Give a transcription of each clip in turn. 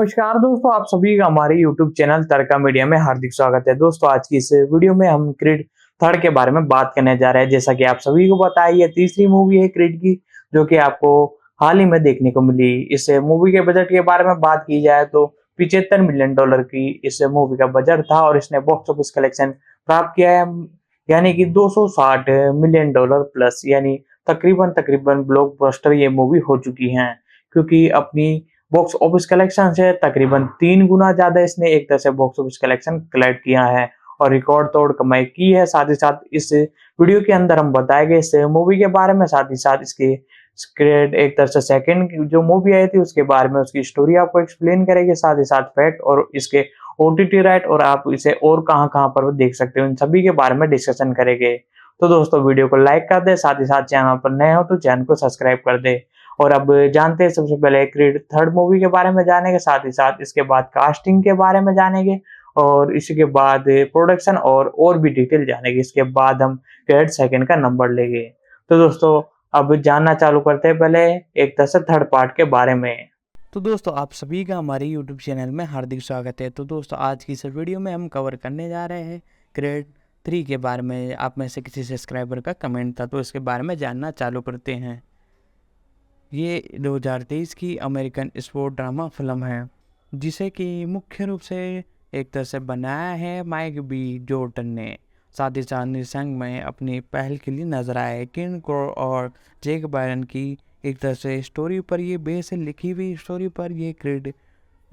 नमस्कार दोस्तों, आप सभी का हमारे YouTube चैनल तड़का मीडिया में हार्दिक स्वागत है। दोस्तों, आज की इस वीडियो में हम क्रिड थर्ड के बारे में बात करने जा रहे हैं। जैसा कि आप सभी को पता है, ये तीसरी मूवी है क्रिड की, जो कि आपको हाल ही में देखने को मिली। इस मूवी के बजट के बारे में बात की जाए तो $75 मिलियन की इस मूवी का बजट था और इसने बॉक्स ऑफिस कलेक्शन प्राप्त किया है, यानी कि $260 मिलियन प्लस, यानी तकरीबन तकरीबन ब्लॉकबस्टर ये मूवी हो चुकी है, क्योंकि अपनी बॉक्स ऑफिस कलेक्शन से तकरीबन 3 गुना ज़्यादा इसने एक तरह से बॉक्स ऑफिस कलेक्शन कलेक्ट किया है और रिकॉर्ड तोड़ कमाई की है। साथ ही साथ इस वीडियो के अंदर हम बताएंगे इस मूवी के बारे में, साथ ही साथ इसके स्क्रेड एक तरह से सेकंड जो मूवी आई थी उसके बारे में, उसकी स्टोरी आपको एक्सप्लेन करेंगे, साथ ही साथ फैक्ट और इसके ओटीटी राइट और आप इसे और कहाँ-कहाँ पर देख सकते हो, इन सभी के बारे में डिस्कशन करेंगे। तो दोस्तों, वीडियो को लाइक कर दें, साथ ही साथ चैनल पर नए हो तो चैनल को सब्सक्राइब कर दें। और अब जानते हैं सबसे पहले क्रिड थर्ड मूवी के बारे में जानेंगे, साथ ही साथ इसके बाद कास्टिंग के बारे में जानेंगे और इसके बाद प्रोडक्शन और भी डिटेल जानेंगे। इसके बाद हम क्रेडिट सेकंड का नंबर लेंगे। तो दोस्तों, अब जानना चालू करते हैं पहले एक तरह से थर्ड पार्ट के बारे में। तो दोस्तों, आप सभी का हमारे यूट्यूब चैनल में हार्दिक स्वागत है। तो दोस्तों, आज की इस वीडियो में हम कवर करने जा रहे हैं क्रेड 3 के बारे में। आप में से किसी सब्सक्राइबर का कमेंट था तो इसके बारे में जानना चालू करते हैं। ये 2023 की अमेरिकन स्पोर्ट ड्रामा फिल्म है, जिसे कि मुख्य रूप से एक तरह से बनाया है माइक बी जॉर्डन ने। साथ ही साथ निर्देशन में अपनी पहल के लिए नजर आए किन कोर और जेक बायरन की एक तरह से स्टोरी पर ये बेस है, लिखी हुई स्टोरी पर ये क्रिड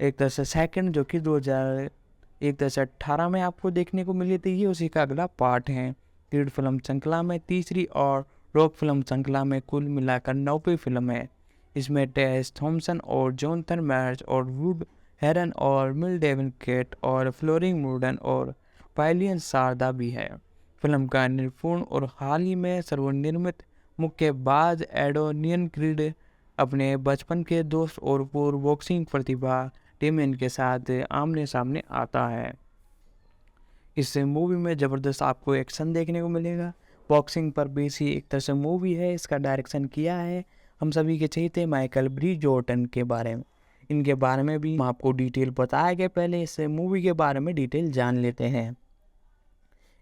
एक तरह से सेकंड, जो कि 2018 में आपको देखने को मिली थी, ये उसी का अगला पार्ट है। क्रिड फिल्म श्रृंखला में तीसरी और रॉक फिल्म श्रृंखला में कुल मिलाकर 9वीं फिल्म है। इसमें टेस थॉमसन और जोनाथन मैर्स और वुड हेरन और मिल डेविन केट और फ्लोरिंग मूर्डन और पायलियन शारदा भी है। फिल्म का निर्पूर्ण और हाल ही में सर्वनिर्मित मुक्केबाज एडोनियन क्रिड अपने बचपन के दोस्त और पूर्व बॉक्सिंग प्रतिभा डेमियन के साथ आमने सामने आता है। इस मूवी में ज़बरदस्त आपको एक्शन देखने को मिलेगा। बॉक्सिंग पर बेसी एक तरह से मूवी है। इसका डायरेक्शन किया है हम सभी के चहेते माइकल बी जॉर्डन के बारे में। इनके बारे में भी हम आपको डिटेल बताया गया। पहले इस मूवी के बारे में डिटेल जान लेते हैं।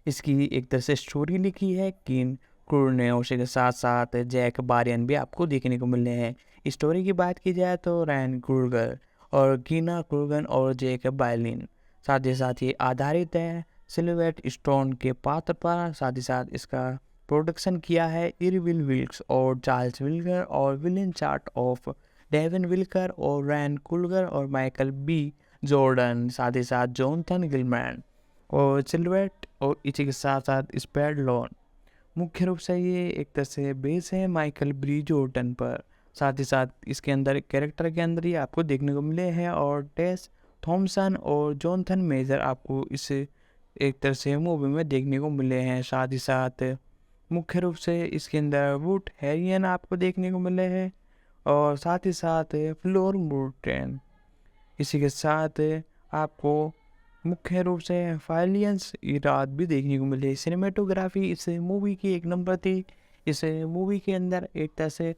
इसकी एक तरह से स्टोरी लिखी है किन क्रूर ने, उसी के साथ साथ जैक बारियन भी आपको देखने को मिलने हैं। स्टोरी की बात की जाए तो रैन क्रूगर और कीना क्रूगन और जैक बायलिन, साथ ही साथ ये आधारित है सिल्वेट स्टोन के पात्र पर। साथ ही साथ इसका प्रोडक्शन किया है इरविल विल्क्स और चार्ल्स विल्कर और विलियन चार्ट ऑफ डेविन विल्कर और रैन कुलगर और माइकल बी जॉर्डन, साथ ही साथ जोनाथन गिलमैन और सिल्वेट और इसी के साथ साथ स्पैड लॉन। मुख्य रूप से ये एक तरह से बेस है माइकल बी जॉर्डन पर। साथ ही साथ इसके अंदर कैरेक्टर के अंदर ही आपको देखने को मिले हैं और टेस थॉमसन और जोनाथन मेजर आपको इस एक तरह से मूवी में देखने को मिले हैं। साथ ही साथ मुख्य रूप से इसके अंदर वुड हेरियन आपको देखने को मिले हैं और साथ ही साथ फ्लोर मूर्टन। इसी के साथ आपको मुख्य रूप से फाइलियंस इराद भी देखने को मिले। सिनेमेटोग्राफी इस मूवी की एक नंबर थी। इस मूवी के अंदर एक तरह से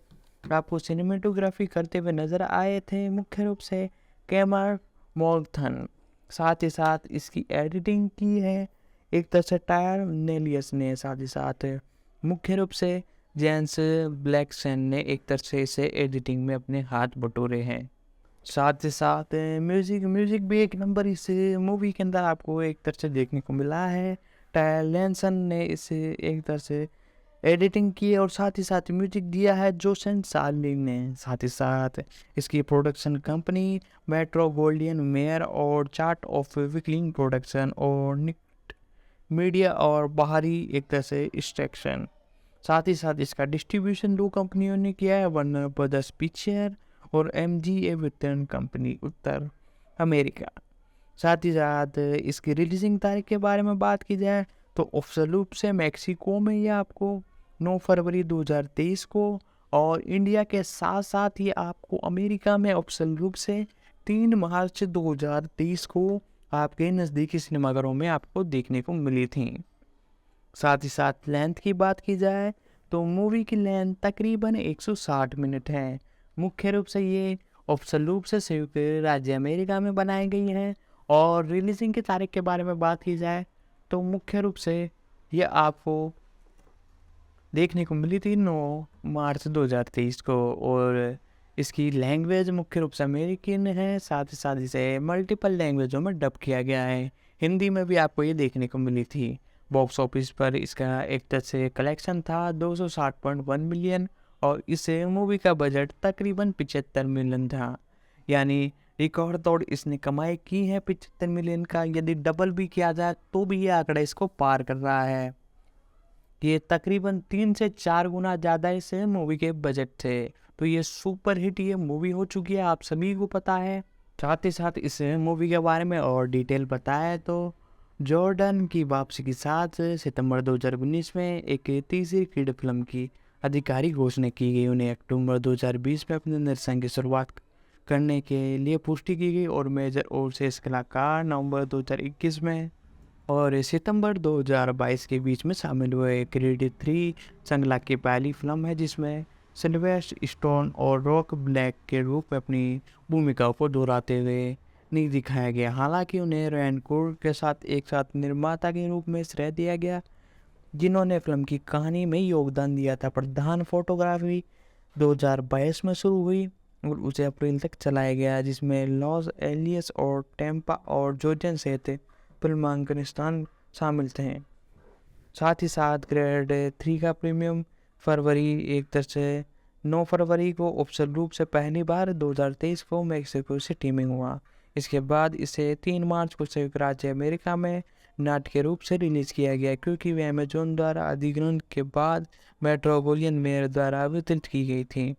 आपको सिनेमेटोग्राफी करते हुए नज़र आए थे मुख्य रूप से कैमर मोल्थन। साथ ही साथ इसकी एडिटिंग की है एक तरह से टायर नेलियस ने। साथ ही साथ मुख्य रूप से जेम्स ब्लैकसन ने एक तरह से इसे एडिटिंग में अपने हाथ बटोरे हैं। साथ ही साथ म्यूज़िक भी एक नंबर इस मूवी के अंदर आपको एक तरह से देखने को मिला है। टायर लैंसन ने इसे एक तरह से एडिटिंग की और साथ ही साथ म्यूजिक दिया है जोसन सार्लिन ने। साथ ही साथ इसकी production company metro Gouldian mayor और चार्ट ऑफ विकलिंग प्रोडक्शन और निक्ट मीडिया और बाहरी एक तरह से एक्सट्रैक्शन। साथ ही साथ इसका डिस्ट्रीब्यूशन दो कंपनियों ने किया है, वर्नर ब्रदर्स पिक्चर और MGA वितरण कंपनी उत्तर अमेरिका। साथ ही साथ इसकी रिलीजिंग तारीख के बारे में बात की जाए तो ऑफिशियल रूप से मैक्सिको में ये आपको 9 फरवरी 2023 को और इंडिया के साथ साथ ये आपको अमेरिका में ऑफिशियल रूप से 3 मार्च 2023 को आपके नज़दीकी सिनेमाघरों में आपको देखने को मिली थी। साथ ही साथ लेंथ की बात की जाए तो मूवी की लेंथ तकरीबन 160 मिनट है। मुख्य रूप से ये ऑफिशियल रूप से संयुक्त राज्य अमेरिका में बनाई गई है। और रिलीजिंग की तारीख के बारे में बात की जाए तो मुख्य रूप से ये आपको देखने को मिली थी 9 मार्च 2023 को। और इसकी लैंग्वेज मुख्य रूप से अमेरिकन है, साथ ही साथ इसे मल्टीपल लैंग्वेजों में डब किया गया है। हिंदी में भी आपको ये देखने को मिली थी। बॉक्स ऑफिस पर इसका एक तरह से कलेक्शन था 260.1 मिलियन और इस मूवी का बजट तकरीबन 75 मिलियन था। यानी रिकॉर्ड तोड़ इसने कमाई की है 75 मिलियन का। यदि डबल भी किया जाए तो भी ये आंकड़ा इसको पार कर रहा है। ये तकरीबन 3 से 4 गुना ज़्यादा इस मूवी के बजट थे। तो ये सुपर हिट ये मूवी हो चुकी है, आप सभी को पता है। साथ ही साथ इस मूवी के बारे में और डिटेल बताया तो जॉर्डन की वापसी के साथ सितंबर 2019 में एक तीसरी क्रीड फिल्म की आधिकारिक घोषणा की गई। उन्हें अक्टूबर 2020 में अपने निर्देशन की शुरुआत करने के लिए पुष्टि की गई और मेजर और शेष कलाकार नवंबर 2021 में और सितंबर 2022 के बीच में शामिल हुए। क्रीड 3 श्रृंखला की पहली फिल्म है जिसमें सिल्वेस्टर स्टोन और रॉक ब्लैक के रूप में अपनी भूमिकाओं को दोहराते हुए नहीं दिखाया गया। हालांकि उन्हें रैन कुर्ड के साथ एक साथ निर्माता के रूप में श्रेय दिया गया, जिन्होंने फिल्म की कहानी में योगदान दिया था। प्रधान फोटोग्राफी 2022 में शुरू हुई और उसे अप्रैल तक चलाया गया, जिसमें लॉस एलियस और टेम्पा और जॉर्जन सहित फिल्मांकन स्थान शामिल थे। साथ ही साथ ग्रेड 3 का प्रीमियम फरवरी एक तरह से 9 फरवरी को ऑफिशियल रूप से पहली बार 2023 को मेक्सिको सिटी में हुआ। इसके बाद इसे 3 मार्च को संयुक्त राज्य अमेरिका में नाट्य के रूप से रिलीज किया गया, क्योंकि वे अमेजोन द्वारा अधिग्रहण के बाद मेट्रोपोलियन मेयर द्वारा वितरित की गई थी।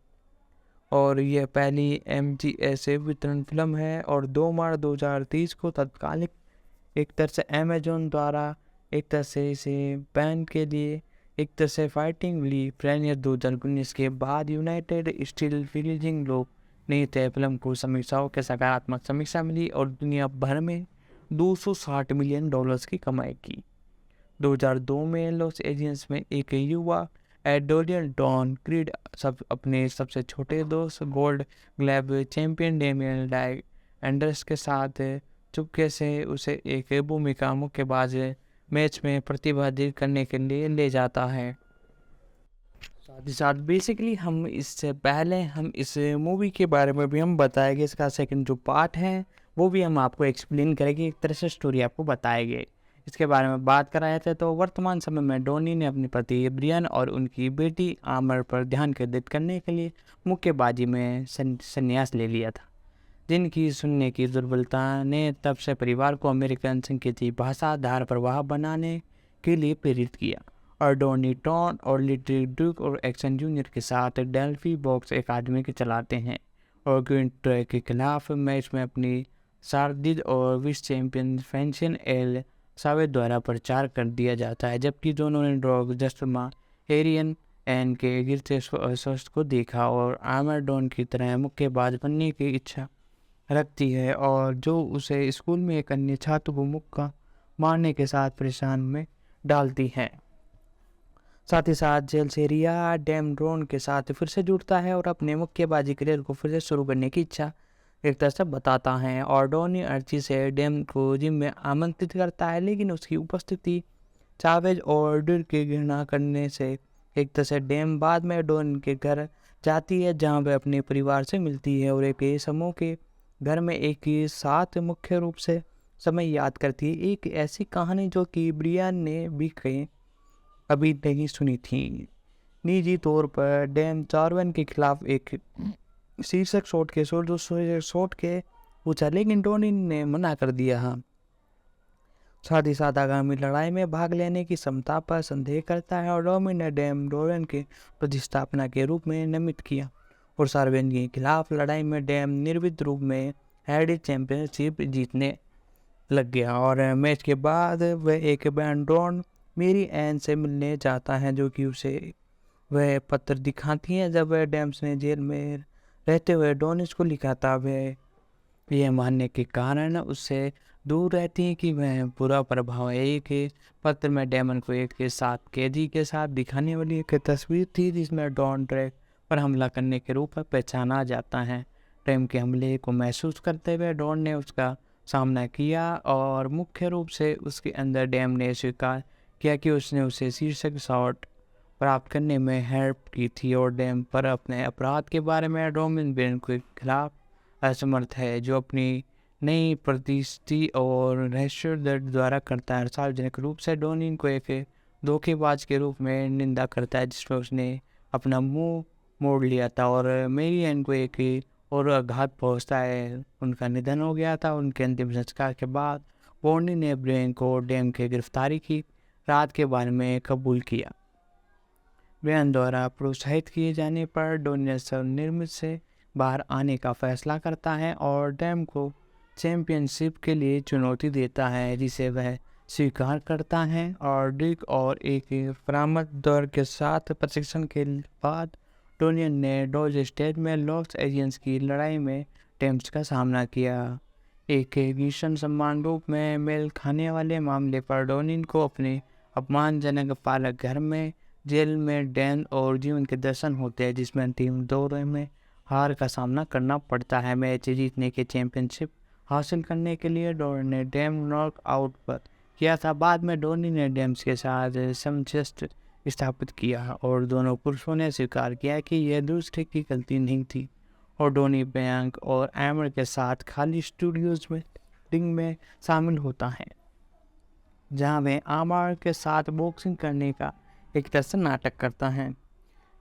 और यह पहली MGS वितरण फिल्म है और 2 मार्च 2030 को तत्कालिक एक तरह से अमेजोन द्वारा एक तरह से इसे बैन के लिए एक तरह से फाइटिंग ली। प्रीमियर 2019 के बाद यूनाइटेड स्टील रिलीजिंग लोग नहीं थे। फिल्म को समीक्षाओं के सकारात्मक समीक्षा मिली और दुनिया भर में $260 मिलियन की कमाई की। 2002 में लॉस एंजल्स में एक युवा एडोलियन डॉन क्रीड अपने सबसे छोटे दोस्त gold glove champion Damian Dame Anders के साथ चुपके से उसे एक भूमिका मुक्केबाज मैच में प्रतिभागित करने के लिए ले जाता है। साथ ही साथ बेसिकली हम इससे पहले हम इस मूवी के बारे में भी हम बताएंगे। इसका सेकंड जो पार्ट है वो भी हम आपको एक्सप्लेन करेंगे, एक तरह से स्टोरी आपको बताएंगे। इसके बारे में बात कर रहे थे तो वर्तमान समय में डॉनी ने अपने पति ब्रियन और उनकी बेटी आमर पर ध्यान केंद्रित करने के लिए मुक्केबाजी में संन्यास ले लिया था, जिनकी सुनने की दुर्बलता ने तब से परिवार को अमेरिकन संकेती भाषा आधार प्रवाह बनाने के लिए प्रेरित किया। और डॉनी टॉन और लिटिल ड्यूक और एक्सन जूनियर के साथ डेल्फी बॉक्स अकादमी के चलाते हैं और ग्रीन ट्रैक के खिलाफ मैच में अपनी शारदीद और विश्व चैंपियन फेंशन एल सावेद द्वारा प्रचार कर दिया जाता है, जबकि दोनों ने ड्रॉग जस्टमा एरियन एन के गिरते स्वास्थ्य को देखा और आमर डॉन की तरह मुक्केबाज बनने की इच्छा रखती है और जो उसे स्कूल में एक अन्य छात्र को मुक्का मारने के साथ परेशान में डालती है। साथ ही साथ जेल से रिया डेम ड्रोन के साथ फिर से जुड़ता है और अपने मुक्केबाजी करियर को फिर से शुरू करने की इच्छा एक तरह से बताता है। और डॉनी अर्ची से डेम को जिम में आमंत्रित करता है, लेकिन उसकी उपस्थिति चावेज और डर के घृणा करने से एक तरह से डेम बाद में डॉन के घर जाती है, जहां वह अपने परिवार से मिलती है और एक समूह के घर में एक ही साथ मुख्य रूप से समय याद करती है। एक ऐसी कहानी जो कि ब्रियन ने भी कभी नहीं सुनी थी। निजी तौर पर डेम चार्वन के खिलाफ एक शीर्षक शॉट के पूछा, लेकिन डॉनी ने मना कर दिया। साथ ही साथ आगामी लड़ाई में भाग लेने की क्षमता पर संदेह करता है और डॉमी ने डेम डोरन के प्रतिस्थापना के रूप में नामित किया और सार्वेन के खिलाफ लड़ाई में डेम निर्विध रूप में हेड चैंपियनशिप जीतने लग गया। और मैच के बाद वह एक बैंड्रॉन मेरी एन से मिलने जाता है, जो कि उसे वह पत्र दिखाती है जब वह डेम्स ने जेल में रहते हुए डोनिस को लिखा था। वह यह मानने के कारण उससे दूर रहती है कि वह बुरा प्रभाव है। एक पत्र में डेमन को एक के साथ कैदी के साथ दिखाने वाली एक तस्वीर थी, जिसमें डॉन ड्रैक पर हमला करने के रूप में पहचाना जाता है। डैम के हमले को महसूस करते हुए डॉन ने उसका सामना किया और मुख्य रूप से उसके अंदर डैम ने स्वीकार किया कि उसने उसे शीर्षक शॉट प्राप्त करने में हेल्प की थी और डैम पर अपने अपराध के बारे में रोमन बेन के खिलाफ असमर्थ है, जो अपनी नई प्रतिष्ठिति और रहस्य दर्द द्वारा करता है। सार्वजनिक रूप से डोनिन को एक धोखेबाज के रूप में निंदा करता है, जिसमें उसने अपना मुंह मोड़ लिया था और मेरी एन को एक और आघात पहुंचता है। उनका निधन हो गया था। उनके अंतिम संस्कार के बाद बॉन्डी ने ब्रेन को डैम के गिरफ्तारी की रात के बारे में कबूल किया। ब्रेन द्वारा प्रोत्साहित किए जाने पर डोनिन निर्मित से बाहर आने का फैसला करता है और डैम को चैंपियनशिप के लिए चुनौती देता है, जिसे वह स्वीकार करता है। और डिक और एक परामर्श दौर के साथ प्रशिक्षण के बाद डोनिन ने डॉज स्टेट में लॉस एजेंस की लड़ाई में टेम्स का सामना किया। एक भीषण सम्मान रूप में मेल खाने वाले मामले पर डोनिन को अपने अपमानजनक पालक घर में जेल में डैन और जीवन के दर्शन होते हैं, जिसमें अंतिम दौर में हार का सामना करना पड़ता है। मैच जीतने के चैंपियनशिप हासिल करने के लिए डोनी ने डैम नॉक आउट पर किया था। बाद में डोनी ने डैम्स के साथ समझौता स्थापित किया और दोनों पुरुषों ने स्वीकार किया कि यह दूसरे की गलती नहीं थी। और डोनी बैंक और एमर के साथ खाली स्टूडियोज में रिंग में शामिल होता है, जहां वे आमर के साथ बॉक्सिंग करने का एक तरह से नाटक करता है।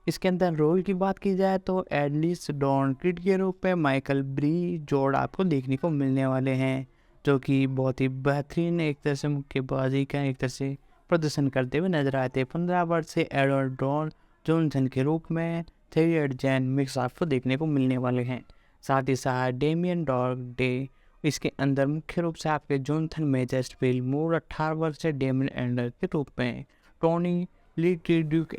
इसके अंदर रोल की बात की जाए तो एडलिस डॉन किड के रूप में माइकल ब्री जोड़ आपको देखने को मिलने वाले हैं, जो कि बहुत ही बेहतरीन एक तरह से मुक्केबाजी का एक तरह से प्रदर्शन करते हुए नजर आए थे। 15 वर्ष से एडवर्ड डॉन जॉनसन के रूप में थेरियड जैन मिक्स आपको देखने को मिलने वाले हैं। साथ ही साथ डेमियन डॉग डे इसके अंदर मुख्य रूप से आपके जॉनथन मेजरस्फील्ड मूर 18 वर्ष से डेमियन एंडर के रूप में, टोनी ली ड्यूक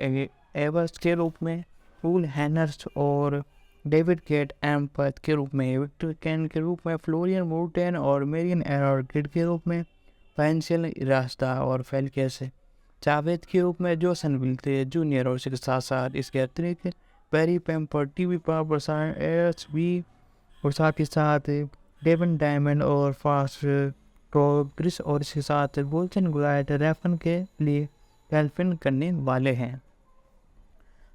एवर्स के रूप में, पूल हैनर्स और डेविड गेट एम्पथ के रूप में, विक्टर कैन के रूप में, फ्लोरियन मोर्टेन और मेरियन एरॉर्किड के रूप में, पेंसिल रास्ता और फेल्केस जावेद के रूप में, जोसन विल्टे जूनियर और इसके साथ साथ इसके अतिरिक्त पेरी पेम्पर टीवी पर प्रसारण एएसबी और साथ ही साथ डेवन डायमंड और फास्ट प्रोग्रेस और इसके साथ बोल्चन गुलायट रेफन के लिए कैल्फिन करने वाले हैं।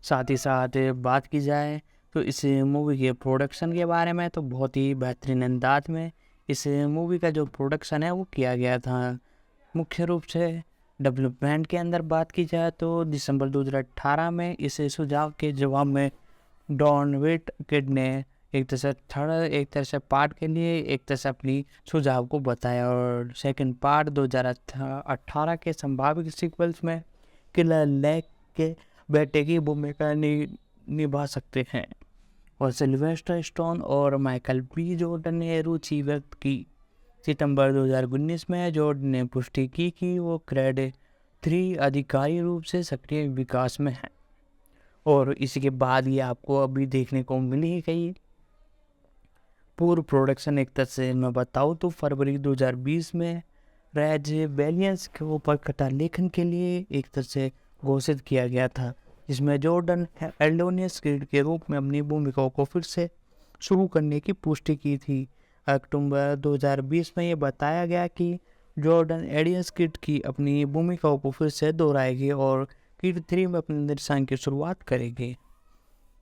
साथ ही साथ बात की जाए तो इस मूवी के प्रोडक्शन के बारे में तो बहुत ही बेहतरीन अंदाज में इस मूवी का जो प्रोडक्शन है वो किया गया था। मुख्य रूप से डेवलपमेंट के अंदर बात की जाए तो दिसंबर 2018 में इस सुझाव के जवाब में डॉन विट किड ने एक तरह से पार्ट के लिए एक तरह से अपनी सुझाव को बताया और सेकंड पार्ट 2018 के संभावित सीक्वल्स में किलर लेक के बेटे की भूमिका निभा सकते हैं। और सिल्वेस्टर स्टोन और माइकल बी जॉर्डन ने रुचि व्यक्त की। सितंबर 2019 में जॉर्डन ने पुष्टि की कि वो क्रेड 3 आधिकारिक रूप से सक्रिय विकास में है और इसके बाद ये आपको अभी देखने को मिल ही गई। पूर्व प्रोडक्शन एक तरह से मैं बताऊँ तो फरवरी 2020 में रेज वेलियंस के ऊपर कथा लेखन के लिए एक तरह से घोषित किया गया था, जिसमें जॉर्डन एल्डोनियस किड के रूप में अपनी भूमिकाओं को फिर से शुरू करने की पुष्टि की थी। अक्टूबर 2020 में ये बताया गया कि जॉर्डन एडियस किड की अपनी भूमिकाओं को फिर से दोहराएगी और किड 3 में अपने निर्देशन की शुरुआत करेगी।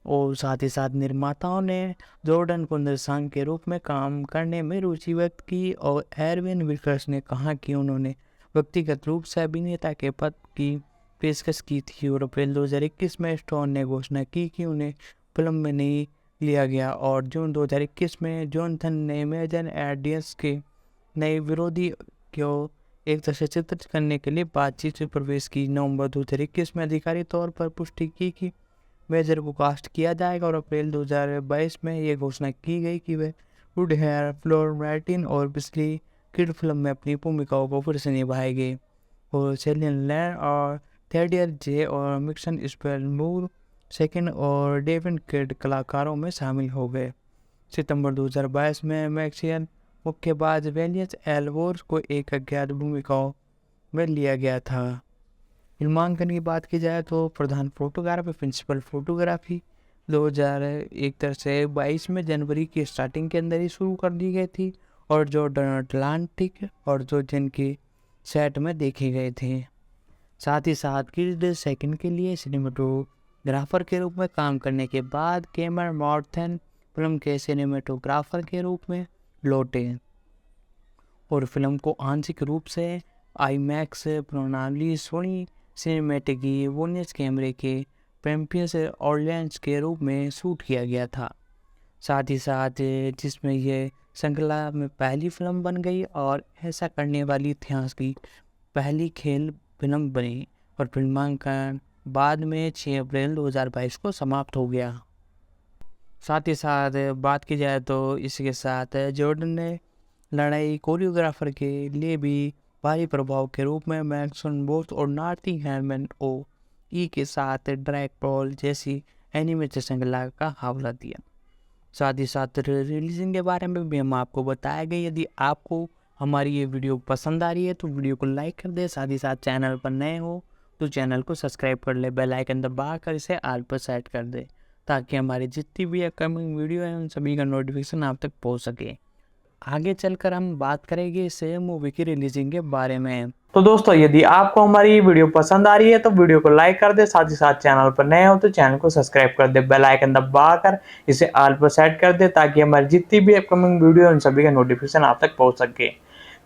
और साथ ही साथ निर्माताओं ने जॉर्डन को निर्देशक के रूप में काम करने में रुचि व्यक्त की और एरविन विकर्स ने कहा कि उन्होंने व्यक्तिगत रूप से अभिनेता के पद की पेशकश की थी। और अप्रैल 2021 में स्टोन ने घोषणा की कि उन्हें फिल्म में नहीं लिया गया और जून 2021 में जॉनथन ने मेजर एडियस के नए विरोधी को एक तरह से चित्रित करने के लिए बातचीत में प्रवेश की। नवंबर 2021 में आधिकारिक तौर पर पुष्टि की कि मेजर को कास्ट किया जाएगा और अप्रैल 2022 में ये घोषणा की गई कि वे वुड हेयर फ्लोर मैर्टिन और पिछली किड फिल्म में अपनी भूमिकाओं को फिर से निभाएंगे। और सेलियन लैंड और थेडियर जे और मिक्सन स्पेल मूर सेकंड और डेविड किड कलाकारों में शामिल हो गए। सितंबर 2022 में मैक्सियन मुक्केबाज वेलियस एलवोर्स को एक अज्ञात भूमिकाओं में लिया गया था। फिल्मांकन की बात की जाए तो प्रधान फोटोग्राफी, प्रिंसिपल फोटोग्राफी 2000 एक तरह से 22 में जनवरी की स्टार्टिंग के अंदर ही शुरू कर दी गई थी और जो अटलांटिक और जो जिनकी सेट में देखे गए थे। साथ ही साथ किड सेकंड के लिए सिनेमेटोग्राफर के रूप में काम करने के बाद कैमरन मॉर्थन फिल्म के सिनेमेटोग्राफर के रूप में लौटे और फिल्म को आंशिक रूप से आईमैक्स प्रणाली सोनी सिनेमैटिक यूनिवर्स कैमरे के प्रेम्पियस ऑडियंस के रूप में शूट किया गया था। साथ ही साथ जिसमें यह श्रृंखला में पहली फिल्म बन गई और ऐसा करने वाली इतिहास की पहली खेल फिल्म बनी और फिल्मांकन बाद में 6 अप्रैल 2022 को समाप्त हो गया। साथ ही साथ बात की जाए तो इसके साथ जॉर्डन ने लड़ाई कोरियोग्राफर के लिए भी भारी प्रभाव के रूप में मैक्सन बोस और नार्ती हैमन ओ ई के साथ ड्रैग बॉल जैसी एनिमेटेड श्रृंखला का हवाला दिया। साथ ही साथ रिलीजिंग के बारे में भी हम आपको बताएंगे। यदि आपको हमारी ये वीडियो पसंद आ रही है तो वीडियो को लाइक कर दे। साथ ही साथ चैनल पर नए हो तो चैनल को सब्सक्राइब कर ले, बेल आइकन दबा कर इसे ऑल पर सेट कर दे ताकि हमारी जितनी भी अपकमिंग वीडियो है उन सभी का नोटिफिकेशन आप तक पहुंच सके। आगे चलकर हम बात करेंगे इस मूवी की रिलीजिंग के बारे में। तो दोस्तों यदि आपको हमारी वीडियो पसंद आ रही है तो वीडियो को लाइक कर दे, साथ ही साथ चैनल पर नए हो तो चैनल को सब्सक्राइब कर दे, बेल आइकन दबाकर इसे ऑल पर सेट कर दे ताकि हमारी जितनी भी अपकमिंग वीडियो उन सभी का नोटिफिकेशन आप तक पहुंच सके।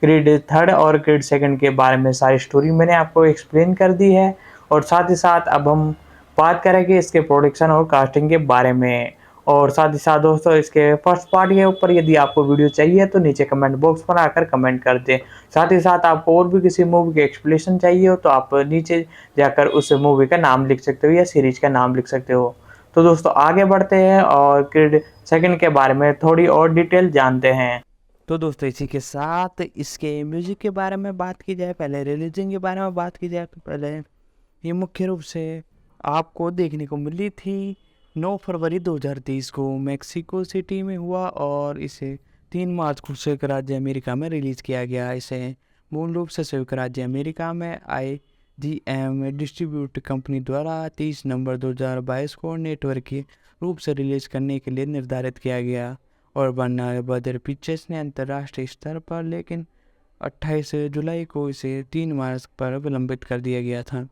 क्रीड थर्ड और क्रीड सेकंड के बारे में सारी स्टोरी मैंने आपको एक्सप्लेन कर दी है और साथ ही साथ अब हम बात करेंगे इसके प्रोडक्शन और कास्टिंग के बारे में। और साथ ही साथ दोस्तों इसके फर्स्ट पार्ट के ऊपर यदि आपको वीडियो चाहिए तो नीचे कमेंट बॉक्स पर आकर कमेंट कर दें। साथ ही साथ आपको और भी किसी मूवी की एक्सप्लेनेशन चाहिए हो तो आप नीचे जाकर उस मूवी का नाम लिख सकते हो या सीरीज का नाम लिख सकते हो। तो दोस्तों आगे बढ़ते हैं और क्रीड सेकंड के बारे में थोड़ी और डिटेल जानते हैं। तो दोस्तों इसी के साथ इसके म्यूजिक के बारे में बात की जाए, पहले रिलीजिंग के बारे में बात की जाए तो पहले ये मुख्य रूप से आपको देखने को मिली थी 9 फरवरी 2023 को मेक्सिको सिटी में हुआ और इसे 3 मार्च को संयुक्त राज्य अमेरिका में रिलीज़ किया गया। इसे मूल रूप से संयुक्त राज्य अमेरिका में IGM डिस्ट्रीब्यूट कंपनी द्वारा 30 नवंबर 2022 को नेटवर्क के रूप से रिलीज़ करने के लिए निर्धारित किया गया और वरना ब्रदर पिक्चर्स ने अंतर्राष्ट्रीय स्तर पर लेकिन 28 जुलाई को इसे 3 मार्च पर विलंबित कर दिया गया था